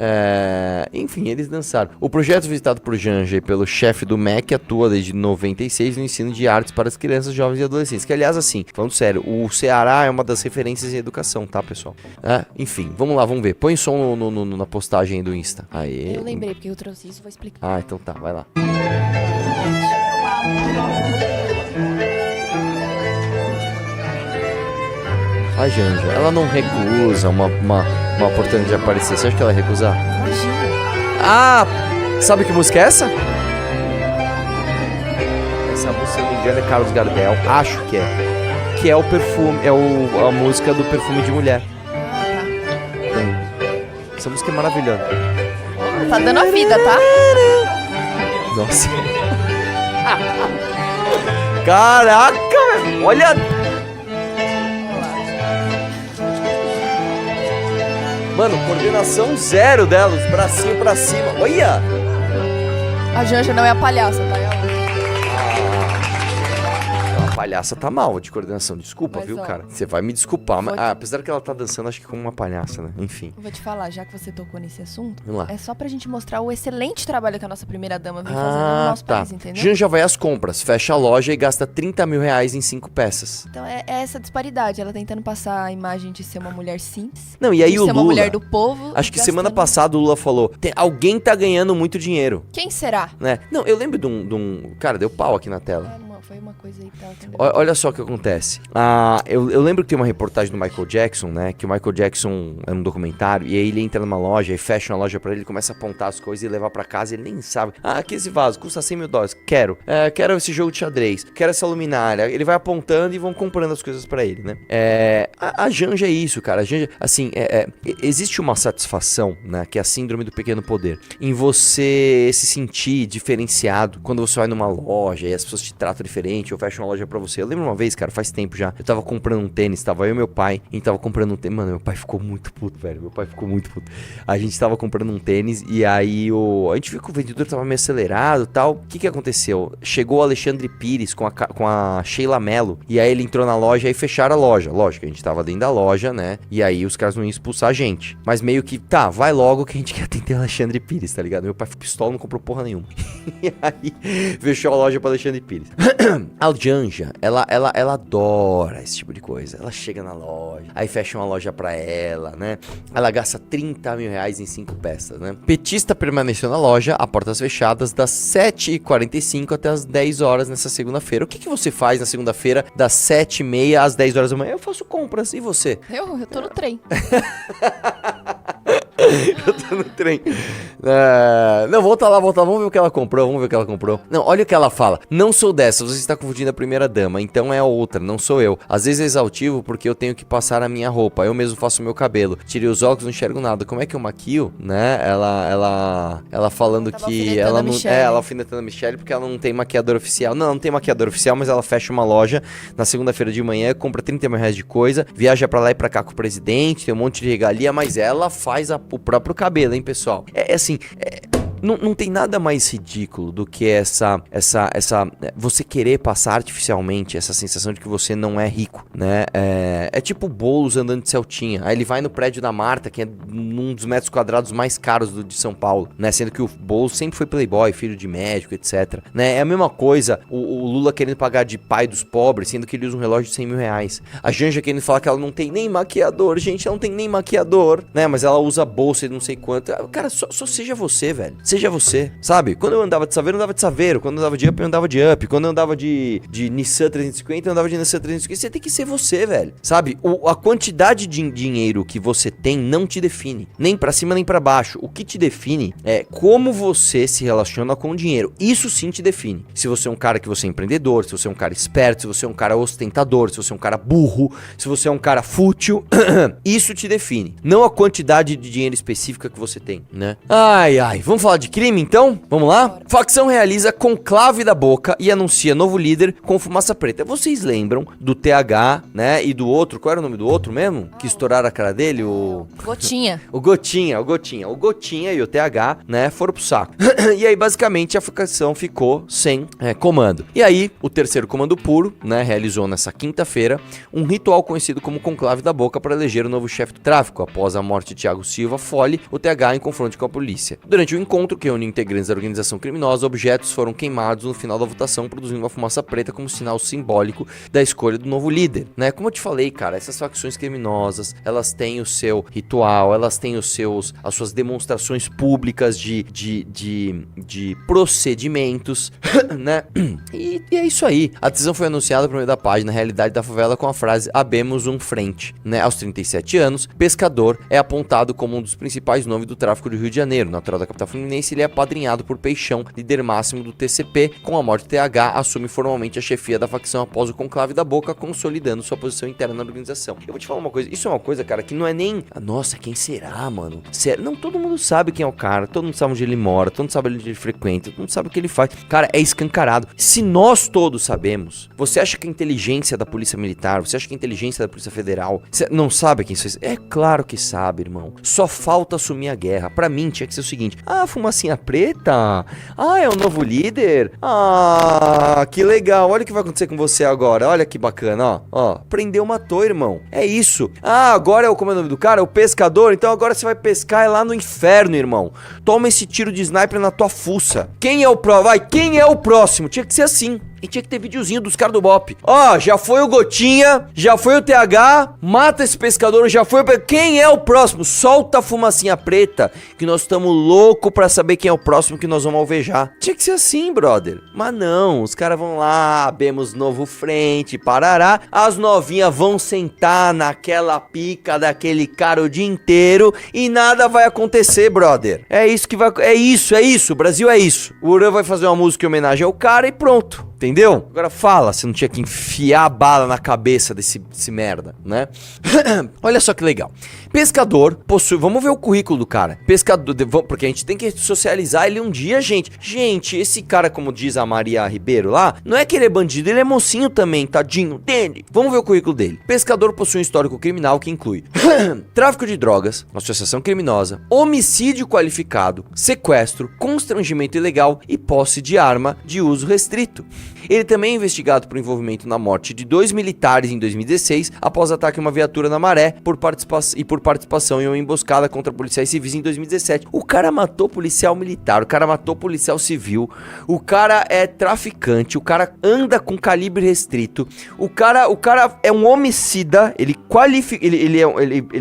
Enfim, eles dançaram. O projeto visitado por Janja e pelo chefe do MEC atua desde 96 no ensino de artes para as crianças, jovens e adolescentes. Que, aliás, assim, falando sério, o Ceará é uma das referências em educação, tá, pessoal? Enfim, vamos lá, vamos ver. Põe som na postagem aí do Insta. Aê. Eu lembrei porque eu trouxe isso, vou explicar. Então tá, vai lá. A Janja, ela não recusa uma oportunidade de aparecer. Você acha que ela ia recusar? Imagina. Sabe que música é essa? Essa música, se eu não me engano, é Carlos Gardel. Acho que é. Que é o perfume, a música do Perfume de Mulher. Essa música é maravilhosa. Tá dando a vida, tá? Nossa. Caraca, velho. Olha. Mano, coordenação zero dela, os bracinhos pra cima. Olha. A Janja não é a palhaça, tá? A palhaça tá mal de coordenação, desculpa, Mas, viu, ó, cara? Você vai me desculpar, mas apesar que ela tá dançando, acho que como uma palhaça, né? Enfim. Eu vou te falar, já que você tocou nesse assunto, Vamos lá. é só pra gente mostrar o excelente trabalho que a nossa primeira-dama vem fazendo no nosso país, entendeu? Janja vai às compras, fecha a loja e gasta 30 mil reais em 5 peças. Então é essa disparidade, ela tentando passar a imagem de ser uma mulher simples. Não, e aí de o ser Lula... uma mulher do povo. Acho que gastando... semana passada o Lula falou, alguém tá ganhando muito dinheiro, Quem será? né? Não, eu lembro de um... Cara, deu pau aqui na tela. Foi uma coisa aí que tava tendo... Olha só o que acontece. Eu lembro que tem uma reportagem do Michael Jackson, né? Que o Michael Jackson é um documentário. E aí ele entra numa loja e fecha uma loja pra ele, começa a apontar as coisas e levar pra casa. Ele nem sabe. Aqui esse vaso custa 100 mil dólares. Quero. Quero esse jogo de xadrez. Quero essa luminária. Ele vai apontando e vão comprando as coisas pra ele, né? A Janja é isso, cara. A Janja, assim, existe uma satisfação, né? Que é a síndrome do pequeno poder. Em você se sentir diferenciado quando você vai numa loja e as pessoas te tratam diferente. diferente, eu fecho uma loja pra você. Eu lembro uma vez, cara, faz tempo já, eu tava comprando um tênis, tava eu e meu pai, a gente tava comprando um tênis, mano, meu pai ficou muito puto, velho, meu pai ficou muito puto. A gente tava comprando um tênis e aí a gente viu que o vendedor tava meio acelerado e tal. O que aconteceu? Chegou o Alexandre Pires com a Sheila Mello, e aí ele entrou na loja e fecharam a loja. Lógico, a gente tava dentro da loja, né? E aí os caras não iam expulsar a gente. Mas meio que, tá, vai logo que a gente quer atender o Alexandre Pires, tá ligado? Meu pai ficou pistola, não comprou porra nenhuma. E aí, fechou a loja pro Alexandre Pires. A Janja, ela adora esse tipo de coisa. Ela chega na loja, aí fecha uma loja pra ela, né? Ela gasta 30 mil reais em 5 peças, né? Petista permaneceu na loja, a portas fechadas, das 7h45 até as 10 horas nessa segunda-feira. O que você faz na segunda-feira, das 7h30 às 10 horas da manhã? Eu faço compras, e você? Eu tô no trem. Eu tô no trem. Não, volta lá, vamos ver o que ela comprou, Não, olha o que ela fala. Não sou dessa, você está confundindo a primeira dama, então é a outra, não sou eu. Às vezes é exaustivo porque eu tenho que passar a minha roupa, eu mesmo faço o meu cabelo. Tirei os óculos, não enxergo nada. Como é que eu maquio, né? Ela falando que ela não... ela alfinetando a Michelle porque ela não tem maquiador oficial. Não tem maquiador oficial, mas ela fecha uma loja na segunda-feira de manhã, compra 30 mil reais de coisa, viaja pra lá e pra cá com o presidente, tem um monte de regalia, mas ela faz o próprio cabelo, hein, pessoal? Não tem nada mais ridículo do que você querer passar artificialmente essa sensação de que você não é rico, né? É tipo o Boulos andando de Celtinha. Aí ele vai no prédio da Marta, que é um dos metros quadrados mais caros de São Paulo, né? Sendo que o Boulos sempre foi playboy, filho de médico, etc. Né? É a mesma coisa o Lula querendo pagar de pai dos pobres, sendo que ele usa um relógio de 100 mil reais. A Janja querendo falar que ela não tem nem maquiador. Gente, ela não tem nem maquiador, né? Mas ela usa bolsa de não sei quanto. Cara, só seja você, velho. Seja você, sabe? Quando eu andava de Saveiro, eu andava de Saveiro. Quando eu andava de Up, eu andava de Up. Quando eu andava de Nissan 350, eu andava de Nissan 350. Você tem que ser você, velho. Sabe? A quantidade de dinheiro que você tem não te define. Nem pra cima, nem pra baixo. O que te define é como você se relaciona com o dinheiro. Isso sim te define. Se você é um cara que você é empreendedor, se você é um cara esperto, se você é um cara ostentador, se você é um cara burro, se você é um cara fútil, isso te define. Não a quantidade de dinheiro específica que você tem, né? Ai, vamos falar de crime, então? Vamos lá? Facção realiza conclave da Boca e anuncia novo líder com fumaça preta. Vocês lembram do TH, né? E do outro, qual era o nome do outro mesmo? Que estouraram a cara dele? O Gotinha. O Gotinha. O Gotinha e o TH, né? Foram pro saco. E aí, basicamente, a facção ficou sem comando. E aí, o terceiro comando puro, né? Realizou nessa quinta-feira um ritual conhecido como conclave da Boca para eleger o novo chefe do tráfico. Após a morte de Thiago Silva Fole, o TH em confronto com a polícia. Durante o encontro, que reuniu integrantes da organização criminosa, objetos foram queimados no final da votação, produzindo uma fumaça preta como sinal simbólico da escolha do novo líder, né? Como eu te falei, cara, essas facções criminosas, elas têm o seu ritual, elas têm as suas demonstrações públicas de procedimentos, né? E é isso aí. A decisão foi anunciada por meio da página Realidade da Favela com a frase "Abemos um frente", né? Aos 37 anos, Pescador é apontado como um dos principais nomes do tráfico do Rio de Janeiro. Natural da capital fluminense, ele é apadrinhado por Peixão, líder máximo do TCP. Com a morte do TH, assume formalmente a chefia da facção após o conclave da Boca, consolidando sua posição interna na organização. Eu vou te falar uma coisa, isso é uma coisa, cara, que não é nem... Nossa, quem será, mano? Não, todo mundo sabe quem é o cara, todo mundo sabe onde ele mora, todo mundo sabe onde ele frequenta, todo mundo sabe o que ele faz. Cara, é escancarado. Se nós todos sabemos, você acha que a inteligência da Polícia Militar, você acha que a inteligência da Polícia Federal, você não sabe quem isso é? É claro que sabe, irmão. Só falta assumir a guerra. Pra mim, tinha que ser o seguinte: fumacinha preta? É o novo líder? Que legal. Olha o que vai acontecer com você agora. Olha que bacana, ó. Prendeu, matou, irmão. É isso. Agora como é o nome do cara? O pescador? Então agora você vai pescar lá no inferno, irmão. Toma esse tiro de sniper na tua fuça. Quem é o Quem é o próximo? Tinha que ser assim. E tinha que ter videozinho dos caras do Bop. Já foi o Gotinha, já foi o TH, mata esse pescador, já foi o... Quem é o próximo? Solta a fumacinha preta, que nós estamos loucos pra saber quem é o próximo que nós vamos alvejar. Tinha que ser assim, brother. Mas não, os caras vão lá, abemos novo frente, parará. As novinhas vão sentar naquela pica daquele cara o dia inteiro e nada vai acontecer, brother. É isso que vai... É isso. O Brasil é isso. O Urã vai fazer uma música em homenagem ao cara e pronto. Entendeu? Agora fala, você não tinha que enfiar a bala na cabeça desse merda, né? Olha só que legal. Pescador possui... Vamos ver o currículo do cara. Pescador... Porque a gente tem que socializar ele um dia, gente. Gente, esse cara, como diz a Maria Ribeiro lá, não é que ele é bandido, ele é mocinho também, tadinho, entende? Vamos ver o currículo dele. Pescador possui um histórico criminal que inclui tráfico de drogas, associação criminosa, homicídio qualificado, sequestro, constrangimento ilegal e posse de arma de uso restrito. Ele também é investigado por envolvimento na morte de 2 militares em 2016, após ataque a uma viatura na Maré por participação em uma emboscada contra policiais civis em 2017. O cara matou policial militar, o cara matou policial civil, o cara é traficante, o cara anda com calibre restrito, o cara é um homicida, ele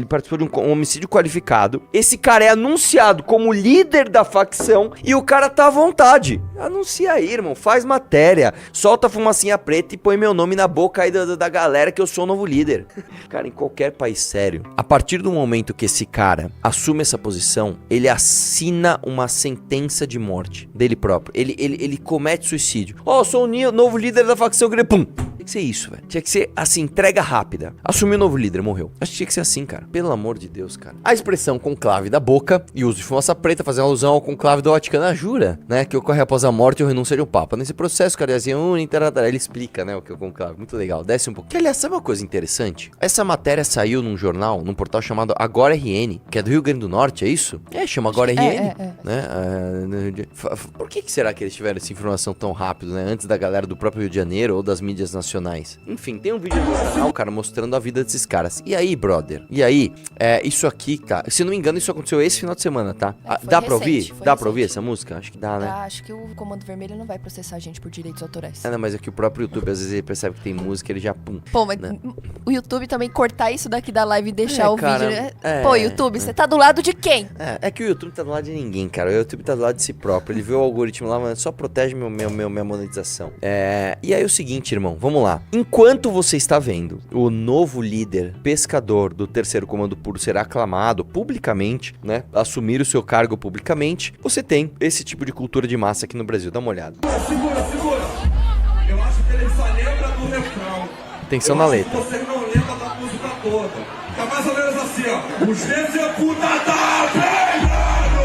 participou de um homicídio qualificado, esse cara é anunciado como líder da facção e o cara tá à vontade. Anuncia aí, irmão, faz matéria, solta a fumacinha preta e põe meu nome na boca aí da galera que eu sou o novo líder. Cara, em qualquer país sério, a partir do momento que esse cara assume essa posição, ele assina uma sentença de morte dele próprio. Ele comete suicídio. Ó, sou o novo líder da facção. Pum! Tinha que ser isso, velho. Tinha que ser assim, entrega rápida. Assumiu o novo líder, morreu. Acho que tinha que ser assim, cara. Pelo amor de Deus, cara. A expressão conclave da boca e uso de fumaça preta fazendo alusão ao conclave do Vaticano jura, né? Que ocorre após a morte ou renúncia de um papa. Nesse processo, cara, assim, ele explica, né, o que é o conclave. Muito legal. Desce um pouco. Que, aliás, sabe uma coisa interessante? Essa matéria saiu num jornal, num portal chamado Agora RN, que é do Rio Grande do Norte, é isso? É, chama Agora RN. Né? Por que será que eles tiveram essa informação tão rápido, né? Antes da galera do próprio Rio de Janeiro ou das mídias nacionais. Enfim, tem um vídeo no canal, cara, mostrando a vida desses caras. E aí, brother? E aí, isso aqui, tá? Se não me engano, isso aconteceu esse final de semana, tá? Dá pra ouvir? Dá pra ouvir essa música? Acho que dá, né? Acho que o Comando Vermelho não vai processar a gente por direitos autorais. Não, mas é que o próprio YouTube, às vezes, ele percebe que tem música, ele já pum. Pô, mas né? O YouTube também cortar isso daqui da live e deixar o cara, vídeo, né? Pô, YouTube, você tá do lado de quem? É que o YouTube tá do lado de ninguém, cara. O YouTube tá do lado de si próprio. Ele vê o algoritmo lá, mas só protege minha monetização. E aí é o seguinte, irmão, vamos lá. Enquanto você está vendo o novo líder pescador do terceiro comando puro ser aclamado publicamente, né? Assumir o seu cargo publicamente, você tem esse tipo de cultura de massa aqui no Brasil. Dá uma olhada. Segura. Eu acho que ele só lembra do refrão. Atenção na letra. Você não lembra da música toda. Tá mais ou menos assim, ó. Os executa tá pegando.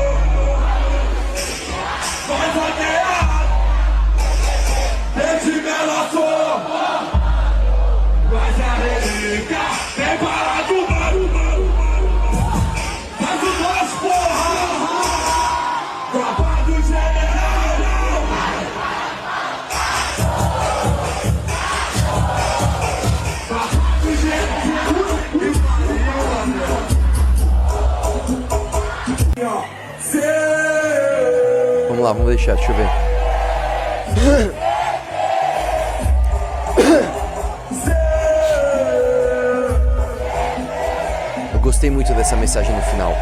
Faz a guerra. Desde Melaçor. Mas a relíquia vem para do barulho. Faz o nosso porra. Tropa do general. Tropa do general. Vamos lá, vamos deixa eu ver. Eu gostei muito dessa mensagem no final.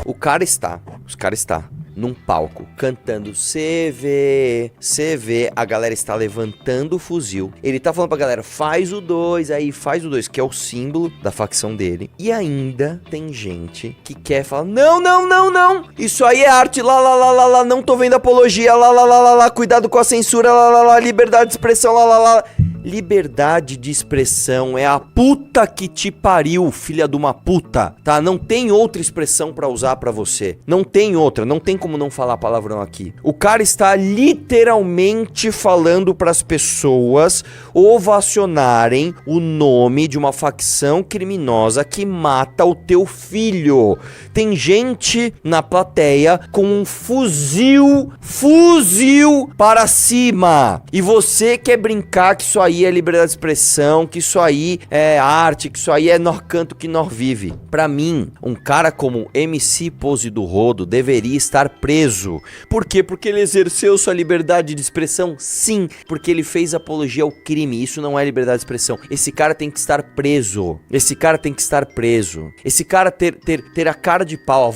Os caras está num palco cantando CV, a galera está levantando o fuzil. Ele tá falando pra galera, faz o 2, que é o símbolo da facção dele. E ainda tem gente que quer falar, não, isso aí é arte, lá, não tô vendo apologia, lá, cuidado com a censura, lá, liberdade de expressão, lá. Liberdade de expressão é a puta que te pariu, filha de uma puta, tá? Não tem outra expressão pra usar pra você. Não tem outra, não tem como não falar palavrão aqui. O cara está literalmente falando pras pessoas ovacionarem o nome de uma facção criminosa que mata o teu filho. Tem gente na plateia com um fuzil para cima. E você quer brincar que isso aí é liberdade de expressão, que isso aí é arte, que isso aí é nós canto que nós vive. Pra mim, um cara como MC Pose do Rodo deveria estar preso. Por quê? Porque ele exerceu sua liberdade de expressão? Sim, porque ele fez apologia ao crime. Isso não é liberdade de expressão. Esse cara tem que estar preso. Esse cara ter a cara de pau,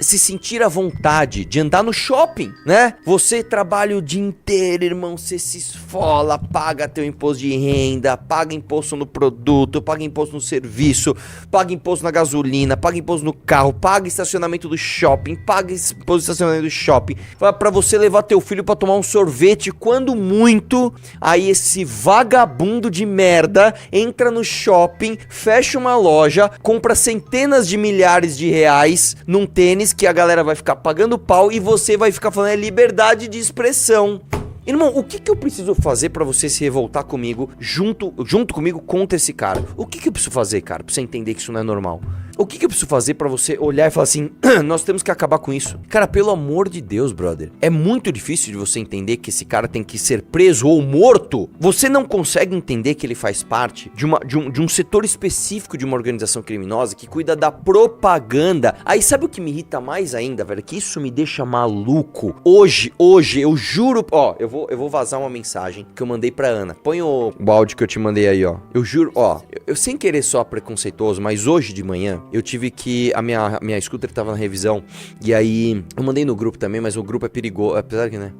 se sentir à vontade de andar no shopping, né? Você trabalha o dia inteiro, irmão, você se esfola paga teu imposto de renda, paga imposto no produto, paga imposto no serviço, paga imposto na gasolina, paga imposto no carro, paga estacionamento do shopping, paga imposto de estacionamento do shopping, pra você levar teu filho pra tomar um sorvete, quando muito, aí esse vagabundo de merda entra no shopping, fecha uma loja, compra centenas de milhares de reais num tênis que a galera vai ficar pagando pau e você vai ficar falando é liberdade de expressão. Irmão, o que eu preciso fazer pra você se revoltar comigo, junto comigo contra esse cara? O que eu preciso fazer, cara, pra você entender que isso não é normal? O que eu preciso fazer pra você olhar e falar assim, nós temos que acabar com isso? Cara, pelo amor de Deus, brother, é muito difícil de você entender que esse cara tem que ser preso ou morto. Você não consegue entender que ele faz parte de um setor específico de uma organização criminosa que cuida da propaganda. Aí sabe o que me irrita mais ainda, velho? Que isso me deixa maluco. Hoje, eu juro, ó, eu vou vazar uma mensagem que eu mandei pra Ana. Põe o áudio que eu te mandei aí, ó. Eu juro, ó, eu sem querer só preconceituoso, mas hoje de manhã eu tive que, a minha scooter tava na revisão, e aí eu mandei no grupo também, mas o grupo é perigoso, apesar que, né,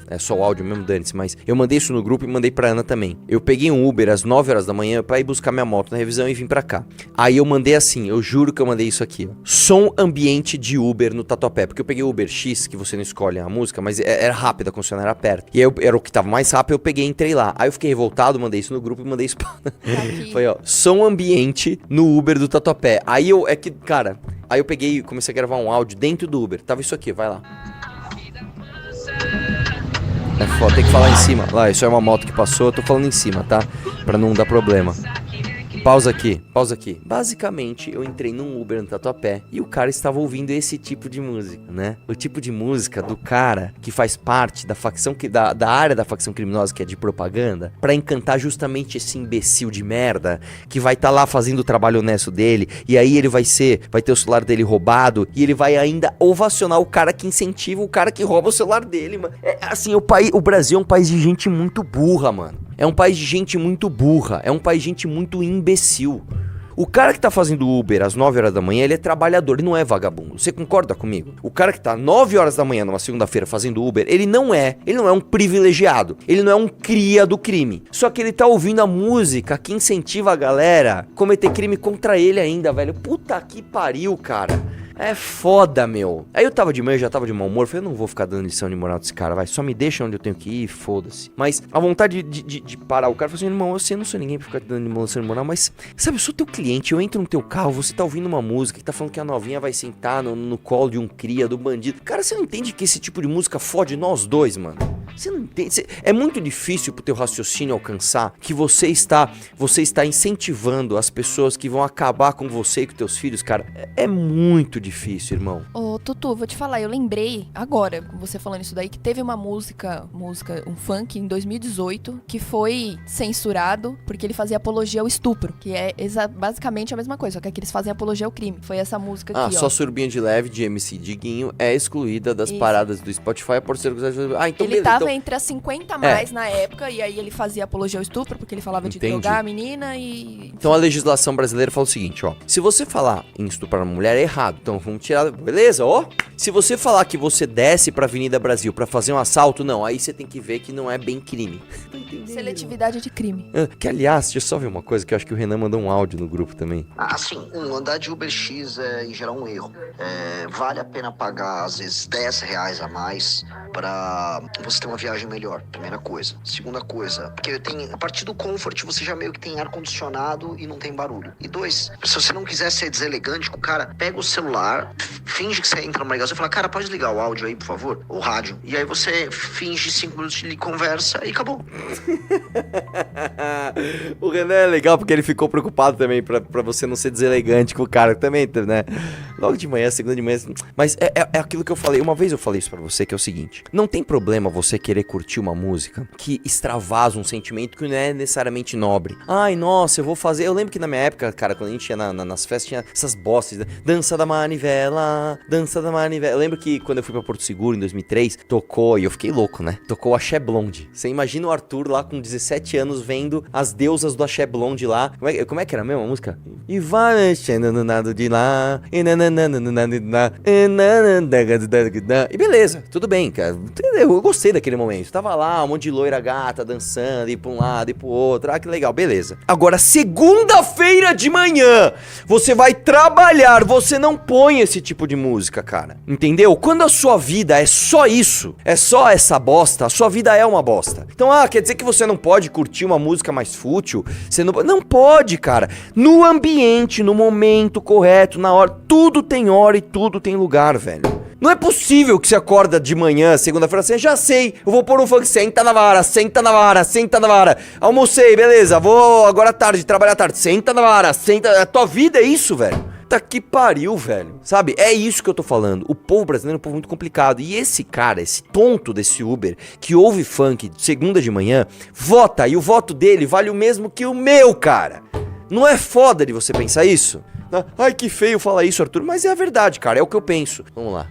é só o áudio mesmo, dane-se, mas eu mandei isso no grupo e mandei pra Ana também. Eu peguei um Uber às 9 horas da manhã pra ir buscar minha moto na revisão e vim pra cá. Aí eu mandei assim, eu juro que eu mandei isso aqui, ó. Som ambiente de Uber no Tatuapé, porque eu peguei o Uber X, que você não escolhe a música, mas era rápida, a concessionária era perto. E aí era o que tava mais rápido, eu peguei e entrei lá. Aí eu fiquei revoltado, mandei isso no grupo e mandei isso pra Ana. Foi, ó, som ambiente no Uber do Tatuapé. Aí cara, aí eu peguei e comecei a gravar um áudio dentro do Uber. Tava isso aqui, vai lá. É foda, tem que falar em cima. Lá, isso é uma moto que passou, eu tô falando em cima, tá? Pra não dar problema. Pausa aqui. Basicamente, eu entrei num Uber no Tatuapé e o cara estava ouvindo esse tipo de música, né? O tipo de música do cara que faz parte da facção, da área da facção criminosa, que é de propaganda, pra encantar justamente esse imbecil de merda que vai estar lá fazendo o trabalho honesto dele, e aí ele vai ter o celular dele roubado, e ele vai ainda ovacionar o cara que incentiva o cara que rouba o celular dele, mano. É assim, o Brasil é um país de gente muito burra, mano. É um país de gente muito burra, é um país de gente muito imbecil. O cara que tá fazendo Uber às 9 horas da manhã, ele é trabalhador, ele não é vagabundo. Você concorda comigo? O cara que tá 9 horas da manhã numa segunda-feira fazendo Uber, ele não é um privilegiado, ele não é um cria do crime. Só que ele tá ouvindo a música que incentiva a galera a cometer crime contra ele ainda, velho. Puta que pariu, cara. É foda, meu. Aí eu tava de manhã, já tava de mau humor. Falei, eu não vou ficar dando lição de moral desse cara, vai. Só me deixa onde eu tenho que ir, foda-se. Mas a vontade de parar o cara, falou assim, irmão, eu não sou ninguém pra ficar dando lição de moral, mas, sabe, eu sou teu cliente, eu entro no teu carro, você tá ouvindo uma música que tá falando que a novinha vai sentar no colo de um cria, do bandido. Cara, você não entende que esse tipo de música fode nós dois, mano? Você não entende? É muito difícil pro teu raciocínio alcançar que você está incentivando as pessoas que vão acabar com você e com teus filhos, cara. É muito difícil, irmão. Ô, Tutu, vou te falar, eu lembrei agora, com você falando isso daí, que teve uma música, um funk em 2018, que foi censurado porque ele fazia apologia ao estupro, que é basicamente a mesma coisa, só que aqui eles fazem apologia ao crime. Foi essa música aqui, ó. Só Surubinha de Leve, de MC Diguinho, é excluída das paradas do Spotify por ser... então ele tava entre as 50 mais na época, e aí ele fazia apologia ao estupro, porque ele falava de drogar a menina e... Então a legislação brasileira fala o seguinte, ó. Se você falar em estuprar uma mulher, é errado. Então vamos tirar... Beleza, ó. Se você falar que você desce pra Avenida Brasil pra fazer um assalto, não. Aí você tem que ver que não é bem crime. Seletividade de crime. Que, aliás, deixa eu só ver uma coisa, que eu acho que o Renan mandou um áudio no grupo também. Assim, andar de Uber X é, em geral, um erro. Vale a pena pagar, às vezes, R$10 a mais pra você ter uma viagem melhor. Primeira coisa. Segunda coisa, porque a partir do Comfort, você já meio que tem ar-condicionado e não tem barulho. E dois, se você não quiser ser deselegante com o cara, pega o celular, finge que você entra numa ligação e fala, cara, pode desligar o áudio aí, por favor? O rádio. E aí você finge 5 minutos de conversa e acabou. O Renan é legal porque ele ficou preocupado também pra você não ser deselegante com o cara também, né? Logo de manhã, segunda de manhã. Mas é aquilo que eu falei. Uma vez eu falei isso pra você, que é o seguinte: não tem problema você querer curtir uma música que extravasa um sentimento que não é necessariamente nobre. Ai, nossa, eu vou fazer... Eu lembro que na minha época, cara, quando a gente ia nas festas, tinha essas bosses, né? Dança da manivela, dança da manivela. Eu lembro que quando eu fui pra Porto Seguro, em 2003, tocou, e eu fiquei louco, né? Tocou Axé Blonde. Você imagina o Arthur lá com 17 anos vendo as deusas do Axé Blonde lá. Como é que era mesmo a música? E vai mexendo no nado de lá, e nananã. E beleza, tudo bem, cara. Eu gostei daquele momento. Tava lá, um monte de loira gata dançando, ir pra um lado e pro outro. Ah, que legal, beleza. Agora, segunda-feira de manhã, você vai trabalhar, você não põe esse tipo de música, cara. Entendeu? Quando a sua vida é só isso, é só essa bosta, a sua vida é uma bosta. Então, quer dizer que você não pode curtir uma música mais fútil? Você não pode, cara. No ambiente, no momento correto, na hora, tudo tem hora e tudo tem lugar, velho. Não é possível que você acorda de manhã, segunda-feira, assim, já sei, eu vou pôr um funk, senta na vara, senta na vara, senta na vara. Almocei, beleza, vou agora à tarde, trabalhar à tarde, senta na vara, senta. A tua vida é isso, velho. Tá que pariu, velho. Sabe? É isso que eu tô falando. O povo brasileiro é um povo muito complicado. E esse cara, esse tonto desse Uber, que ouve funk segunda de manhã, vota. E o voto dele vale o mesmo que o meu, cara. Não é foda de você pensar isso? Ai, que feio falar isso, Arthur. Mas é a verdade, cara. É o que eu penso. Vamos lá.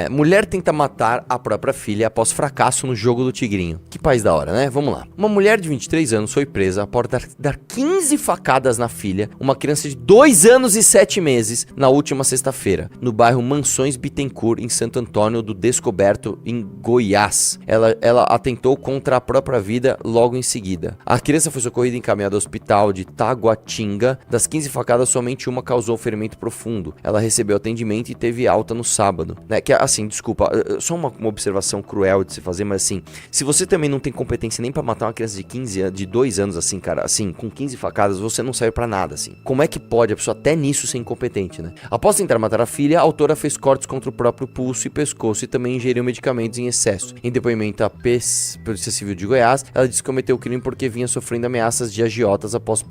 Mulher tenta matar a própria filha após fracasso no jogo do Tigrinho. Que país da hora, né? Vamos lá. Uma mulher de 23 anos foi presa após dar 15 facadas na filha, uma criança de 2 anos e 7 meses, na última sexta-feira, no bairro Mansões Bittencourt, em Santo Antônio do Descoberto, em Goiás. Ela atentou contra a própria vida logo em seguida. A criança foi socorrida e encaminhada ao hospital de Taguatinga. Das 15 facadas, somente uma causou ferimento profundo. Ela recebeu atendimento e teve alta no sábado, né? Que assim, desculpa, só uma observação cruel de se fazer, mas assim, se você também não tem competência nem pra matar uma criança de 15 anos, de 2 anos assim, cara, assim, com 15 facadas, você não serve pra nada, assim. Como é que pode a pessoa até nisso ser incompetente, né? Após tentar matar a filha, a autora fez cortes contra o próprio pulso e pescoço e também ingeriu medicamentos em excesso. Em depoimento à Polícia Civil de Goiás, ela disse que cometeu o crime porque vinha sofrendo ameaças de agiotas após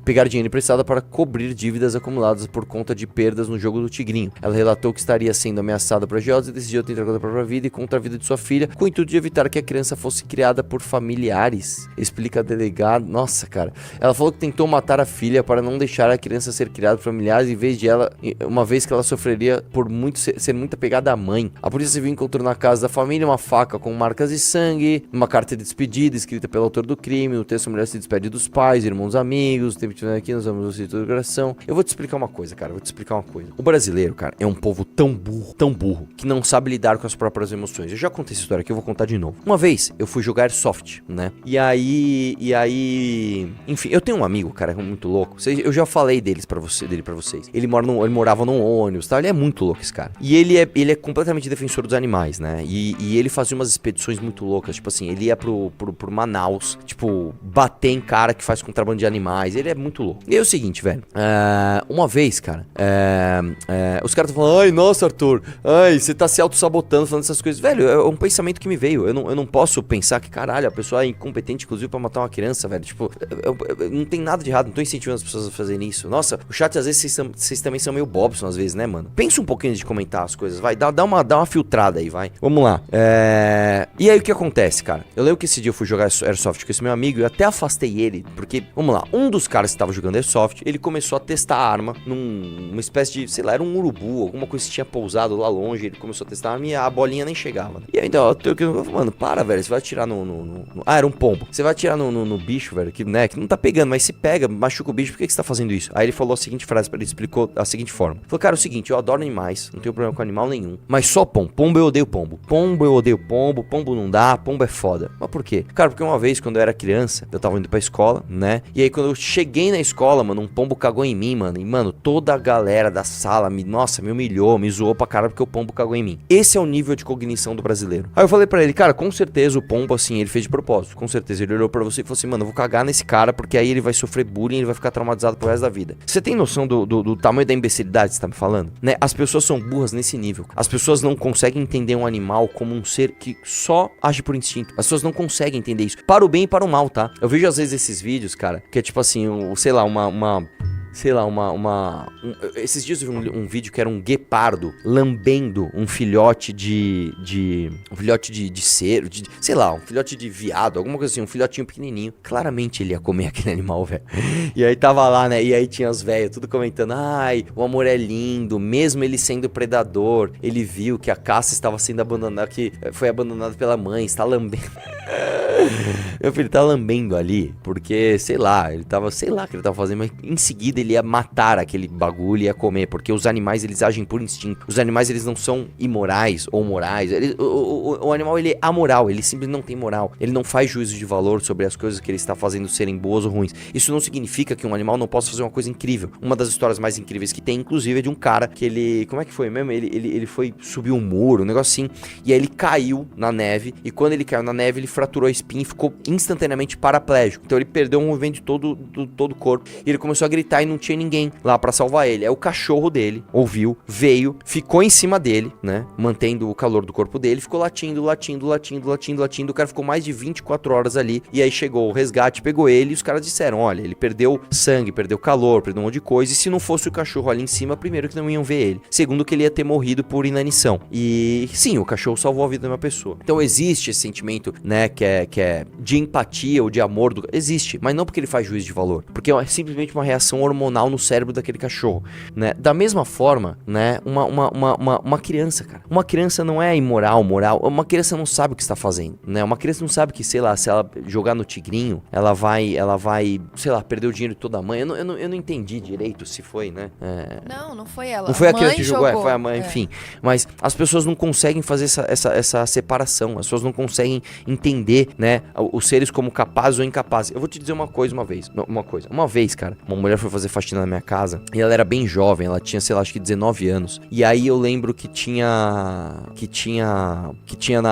pegar dinheiro emprestado para cobrir dívidas acumuladas por conta de perdas no jogo do Tigrinho. Ela relatou que estaria sendo ameaçada por agiotas e decidiu tentar contra a própria vida e contra a vida de sua filha, com o intuito de evitar que a criança fosse criada por familiares, explica a delegada. Nossa, cara. Ela falou que tentou matar a filha para não deixar a criança ser criada por familiares, em vez de ela, uma vez que ela sofreria por ser muito apegada à mãe. A Polícia Civil encontrou na casa da família uma faca com marcas de sangue, uma carta de despedida escrita pelo autor do crime. O texto, a mulher se despede dos pais, irmãos, amigos. Tempo de aqui, nós vamos ao do coração. Eu vou te explicar uma coisa, cara. O brasileiro, cara, é um povo tão burro, que não sabe lidar com as próprias emoções. Eu já contei essa história aqui, eu vou contar de novo. Uma vez, eu fui jogar Airsoft, né? E aí... Enfim, eu tenho um amigo, cara, muito louco. Eu já falei dele pra vocês. Ele morava num ônibus, tá? Ele é muito louco, esse cara. E ele é completamente defensor dos animais, né? E ele fazia umas expedições muito loucas. Tipo assim, ele ia pro Manaus, tipo, bater em cara que faz contrabando de animais. Ele é muito louco. E é o seguinte, velho. Uma vez, cara, os caras estão falando, ai, nossa, Arthur, ai, você tá se auto-sabotando falando essas coisas. Velho, é um pensamento que me veio. Eu não posso pensar que, caralho, a pessoa é incompetente, inclusive, pra matar uma criança, velho. Tipo, não tem nada de errado, não tô incentivando as pessoas a fazerem isso. Nossa, o chat, às vezes, vocês também são meio Bobson, às vezes, né, mano? Pensa um pouquinho antes de comentar as coisas, vai, dá uma filtrada aí, vai. Vamos lá. E aí, o que acontece, cara? Eu lembro que esse dia eu fui jogar Airsoft com esse meu amigo e eu até afastei ele, porque, vamos lá, um dos caras que tava jogando Airsoft, ele começou a testar a arma numa espécie de, sei lá, era um urubu, alguma coisa que tinha pousado lá longe, ele começou a testar a arma e a bolinha nem chegava. E aí, então, mano, para, velho, você vai atirar era um pombo. Você vai atirar no bicho, velho, que, né, que não tá pegando, mas se pega, machuca o bicho, por que você tá fazendo isso? Aí ele falou a seguinte frase, ele explicou a seguinte forma. Falou, cara, é o seguinte, eu adoro animais, não tenho problema com animal nenhum, mas só pombo. Pombo eu odeio pombo. Pombo eu odeio pombo, pombo não dá, pombo é foda. Mas por quê? Cara, porque uma vez, quando eu era criança, eu tava indo pra escola, né, e aí quando eu cheguei na escola, mano, um pombo cagou em mim, mano, e, mano, toda a galera da sala me humilhou, me zoou pra cara porque o pombo cagou em mim. Esse é o nível de cognição do brasileiro. Aí eu falei pra ele, cara, com certeza o pombo, assim, ele fez de propósito, com certeza. Ele olhou pra você e falou assim, mano, eu vou cagar nesse cara porque aí ele vai sofrer bullying, ele vai ficar traumatizado pro resto da vida. Você tem noção do tamanho da imbecilidade que você tá me falando? Né? As pessoas são burras nesse nível. As pessoas não conseguem entender um animal como um ser que só age por instinto. As pessoas não conseguem entender isso. Para o bem e para o mal, tá? Eu vejo às vezes esses vídeos, cara, que é tipo assim, sei lá, esses dias eu vi um vídeo que era um guepardo lambendo um filhote um filhote de cervo, sei lá, um filhote de viado, alguma coisa assim, um filhotinho pequenininho. Claramente ele ia comer aquele animal, velho. E aí tava lá, né, e aí tinha os velhos tudo comentando, ai, o amor é lindo, mesmo ele sendo predador, ele viu que a caça estava sendo abandonada, que foi abandonada pela mãe, está lambendo. Meu filho tá lambendo ali, porque, sei lá o que ele tava fazendo, mas em seguida ele ia matar aquele bagulho e ia comer, porque os animais, eles agem por instinto. Os animais, eles não são imorais ou morais. O animal, ele é amoral, ele simplesmente não tem moral. Ele não faz juízo de valor sobre as coisas que ele está fazendo serem boas ou ruins. Isso não significa que um animal não possa fazer uma coisa incrível. Uma das histórias mais incríveis que tem, inclusive, é de um cara que ele... Como é que foi mesmo? Ele foi subir um muro, um negócio assim, e aí ele caiu na neve, e quando ele caiu na neve, ele fraturou a espinha e ficou instantaneamente paraplégico. Então ele perdeu um movimento de todo o corpo, e ele começou a gritar e não tinha ninguém lá pra salvar ele. Aí o cachorro dele ouviu, veio, ficou em cima dele, né, mantendo o calor do corpo dele, ficou latindo, o cara ficou mais de 24 horas ali, e aí chegou o resgate, pegou ele, e os caras disseram, olha, ele perdeu sangue, perdeu calor, perdeu um monte de coisa, e se não fosse o cachorro ali em cima, primeiro que não iam ver ele, segundo que ele ia ter morrido por inanição. E sim, o cachorro salvou a vida de uma pessoa. Então existe esse sentimento, né, que é de empatia ou de amor, existe, mas não porque ele faz juízo de valor, porque é simplesmente uma reação hormonal no cérebro daquele cachorro, né? Da mesma forma, né, uma criança, cara, uma criança não é imoral, moral, uma criança não sabe o que está fazendo, né? Uma criança não sabe que, sei lá, se ela jogar no tigrinho, ela vai, sei lá, perder o dinheiro de toda a mãe. Eu não entendi direito se foi, né? Não foi ela. Não foi a mãe criança que jogou, foi a mãe, É. enfim. Mas as pessoas não conseguem fazer essa separação, as pessoas não conseguem entender, né, os seres como capazes ou incapazes. Eu vou te dizer uma coisa. Uma vez, cara, uma mulher foi fazer faxina na minha casa, e ela era bem jovem, ela tinha, sei lá, acho que 19 anos. E aí eu lembro que tinha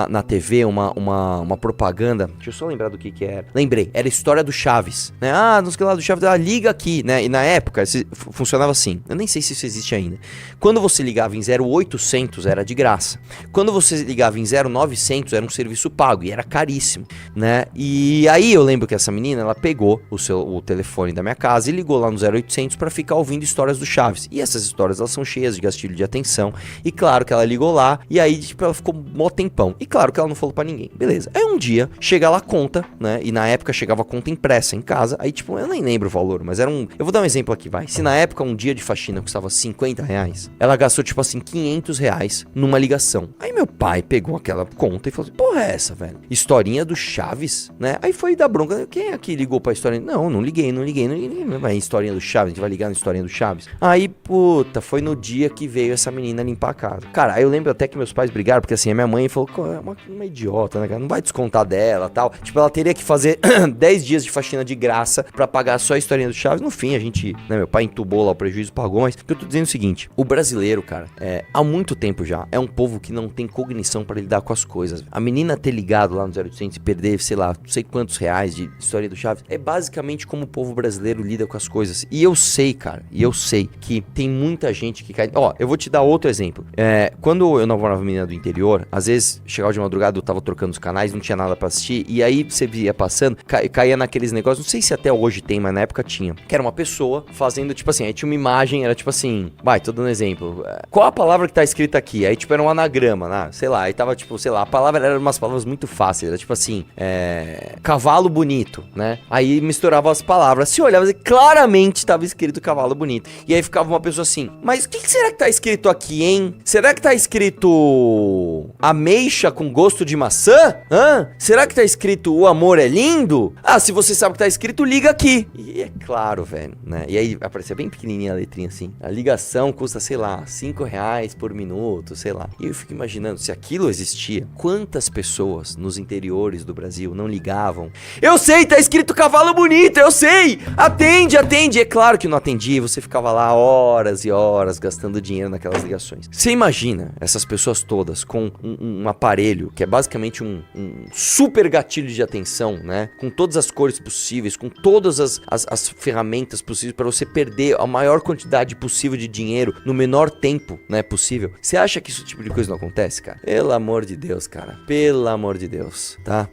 na TV uma propaganda. Deixa eu só lembrar do que era. Lembrei, era a história do Chaves, né? Não sei o que lá do Chaves, liga aqui, né? E na época funcionava assim. Eu nem sei se isso existe ainda. Quando você ligava em 0800 era de graça. Quando você ligava em 0900 era um serviço pago e era caríssimo, né? E aí eu lembro que essa menina, ela pegou o telefone da minha casa e ligou lá no 0800 pra ficar ouvindo histórias do Chaves. E essas histórias, elas são cheias de gatilho de atenção. E claro que ela ligou lá e aí, tipo, ela ficou mó tempão. E claro que ela não falou pra ninguém. Beleza. Aí um dia, chega lá a conta, né? E na época chegava a conta impressa em casa. Aí, tipo, eu nem lembro o valor, mas era um... Eu vou dar um exemplo aqui, vai. Se na época um dia de faxina custava 50 reais, ela gastou, tipo assim, 500 reais numa ligação. Aí meu pai pegou aquela conta e falou assim, porra é essa, velho? Historinha do Chaves, né? Aí foi dar bronca. Quem aqui ligou pra historinha? Não liguei. Mas historinha do Chaves, a gente vai ligar na historinha do Chaves. Aí, puta, foi no dia que veio essa menina limpar a casa. Cara, aí eu lembro até que meus pais brigaram, porque assim, a minha mãe falou, é uma idiota, né, cara? Não vai descontar dela, tal. Tipo, ela teria que fazer 10 dias de faxina de graça pra pagar só a historinha do Chaves. No fim, a gente, né, meu pai entubou lá o prejuízo, pagou, mas o que eu tô dizendo é o seguinte, o brasileiro, cara, há muito tempo já, é um povo que não tem cognição pra lidar com as coisas. A menina ter ligado lá no 0800 e perder, sei lá, não sei quantos reais de história do Chaves, é basicamente como o povo brasileiro lida com as coisas. E eu sei, cara, que tem muita gente que cai... Ó, eu vou te dar outro exemplo. Quando eu namorava uma menina do interior, às vezes, chegava de madrugada, eu tava trocando os canais, não tinha nada pra assistir, e aí você ia passando, caía naqueles negócios, não sei se até hoje tem, mas na época tinha, que era uma pessoa fazendo, tipo assim, aí tinha uma imagem, era tipo assim, tô dando um exemplo, qual a palavra que tá escrita aqui? Aí, tipo, era um anagrama, né? Sei lá, aí tava, tipo, sei lá, a palavra era umas palavras muito fáceis, era tipo assim, cavalo bonito, né? Aí misturava as palavras, se olhava, claramente tava escrito cavalo bonito, e aí ficava uma pessoa assim, mas o que será que tá escrito aqui, hein? Será que tá escrito ameixa com gosto de maçã? Será que tá escrito o amor é lindo? Se você sabe o que tá escrito, liga aqui. E é claro, velho, né? E aí aparecia bem pequenininha a letrinha assim. A ligação custa, sei lá, 5 reais por minuto, sei lá. E eu fico imaginando, se aquilo existia, quantas pessoas nos interiores do Brasil não ligavam? Eu sei, tá escrito cavalo bonito, eu sei! Atende! É claro que não atendia, você ficava lá horas e horas gastando dinheiro naquelas ligações. Você imagina essas pessoas todas com um aparelho que é basicamente um super gatilho de atenção, né? Com todas as cores possíveis, com todas as ferramentas possíveis para você perder a maior quantidade possível de dinheiro no menor tempo, né, possível. Você acha que esse tipo de coisa não acontece, cara? Pelo amor de Deus, cara. Pelo amor de Deus, tá?